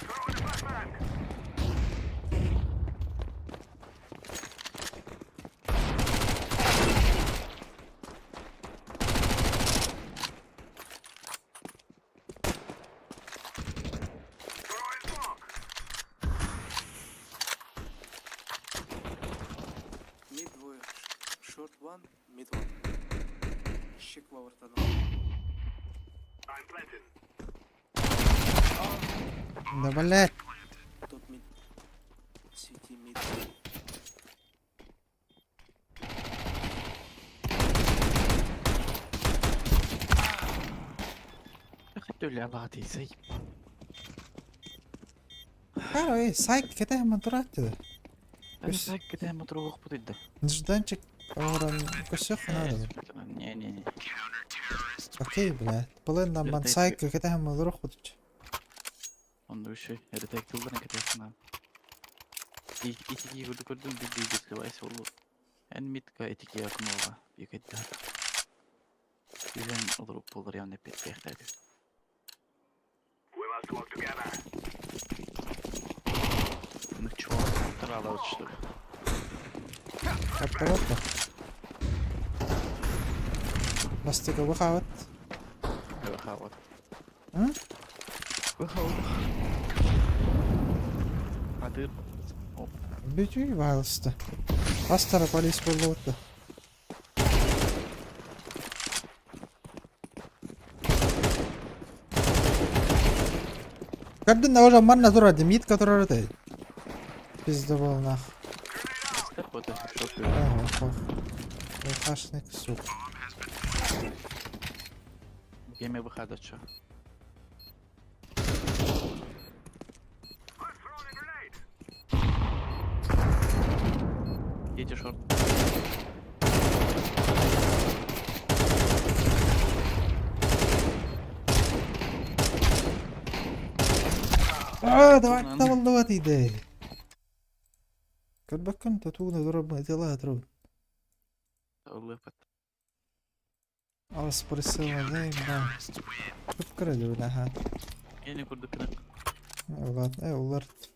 Throw in the flashbang. Throw in smoke. Mid двое. Short one, mid one. Щик ловертану. I'm planting. Да блять. Тот mid. City mid. خدوا لي على غادي زي. Karo sayk kete hemen durat dedi. انا ساكت ما تروح بتده. Нежданчик orang kusuk надо. Не. Окей, блядь. Блин, нам Летает. сайк kete hemen durak budur. Он вообще это так тулдана конечно. Итики көрдүм бир жеткебайсы болду. Эн митка этики якынга бекетте. Үзен олоруп болор явно петпехтеди. We must work together. Ну чё, тарала что ли? Аппарата. Бастыга выхават. Выхават. А? Выхават. Адыр. Битүй вайлсты. Астара полис болду отты. Кардын уже манна турады, митка турады. Пизда бол нах. Степоты, шоты. Ага, хох. Хашник сук. Геме выхода чё? I'm throwing a grenade. Едете шорт. Давай, давай, иди. Как бы كنت تونا ضربنا ديلا ضرب. Улыпат. أصبر السوا زي ما. فكرة ولا هاد. Я не курду кына. والله ولرت.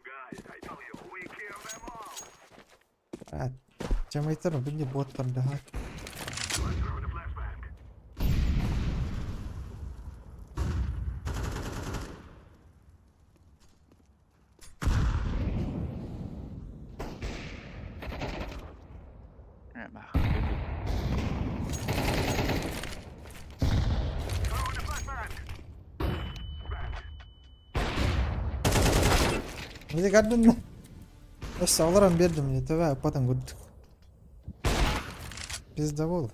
Guys, I tell you, we kill them all. عاد. جماعتنا بني بوت كندها. Let's throw in the flashbang. ما Throw in the flashbang. Bir de gördün mü? Neyse alırım verdim ya. Tabi apatan gördük. Bizde bol.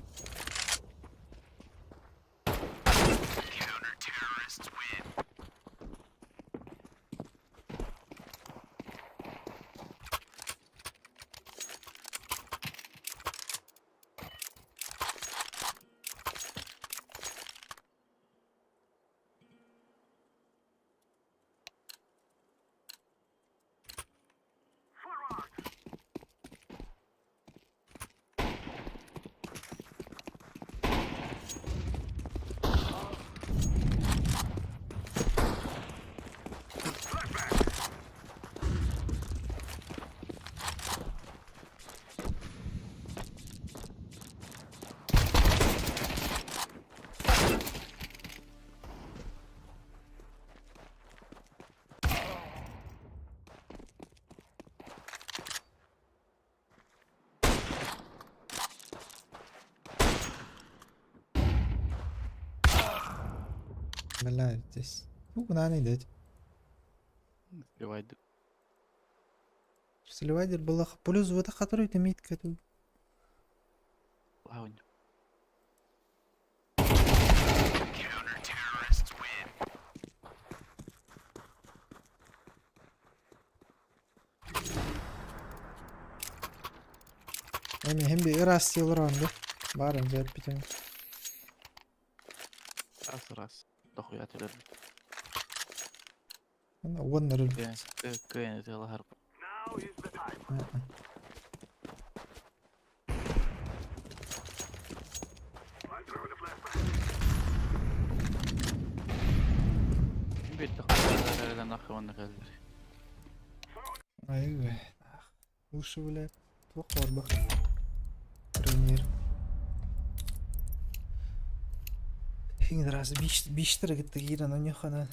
Vallahi yapacağız. Bu buna neydi? Сливайдер. Сливайдер был плюс вот который ты митка тут. Плавание. Hem bir irasti olur onda. Barın zeyt biten. Раз. Дохуя тилер. Ana onları. Кыйын этела харп. Now is the time. I'm throwing a flashbang. Бит дохуя нахуй нахуй. Ayvah. Lучше бля. Плохо var bak. Тренер. Şimdi biraz bir işlere gittik yine o ne kadar.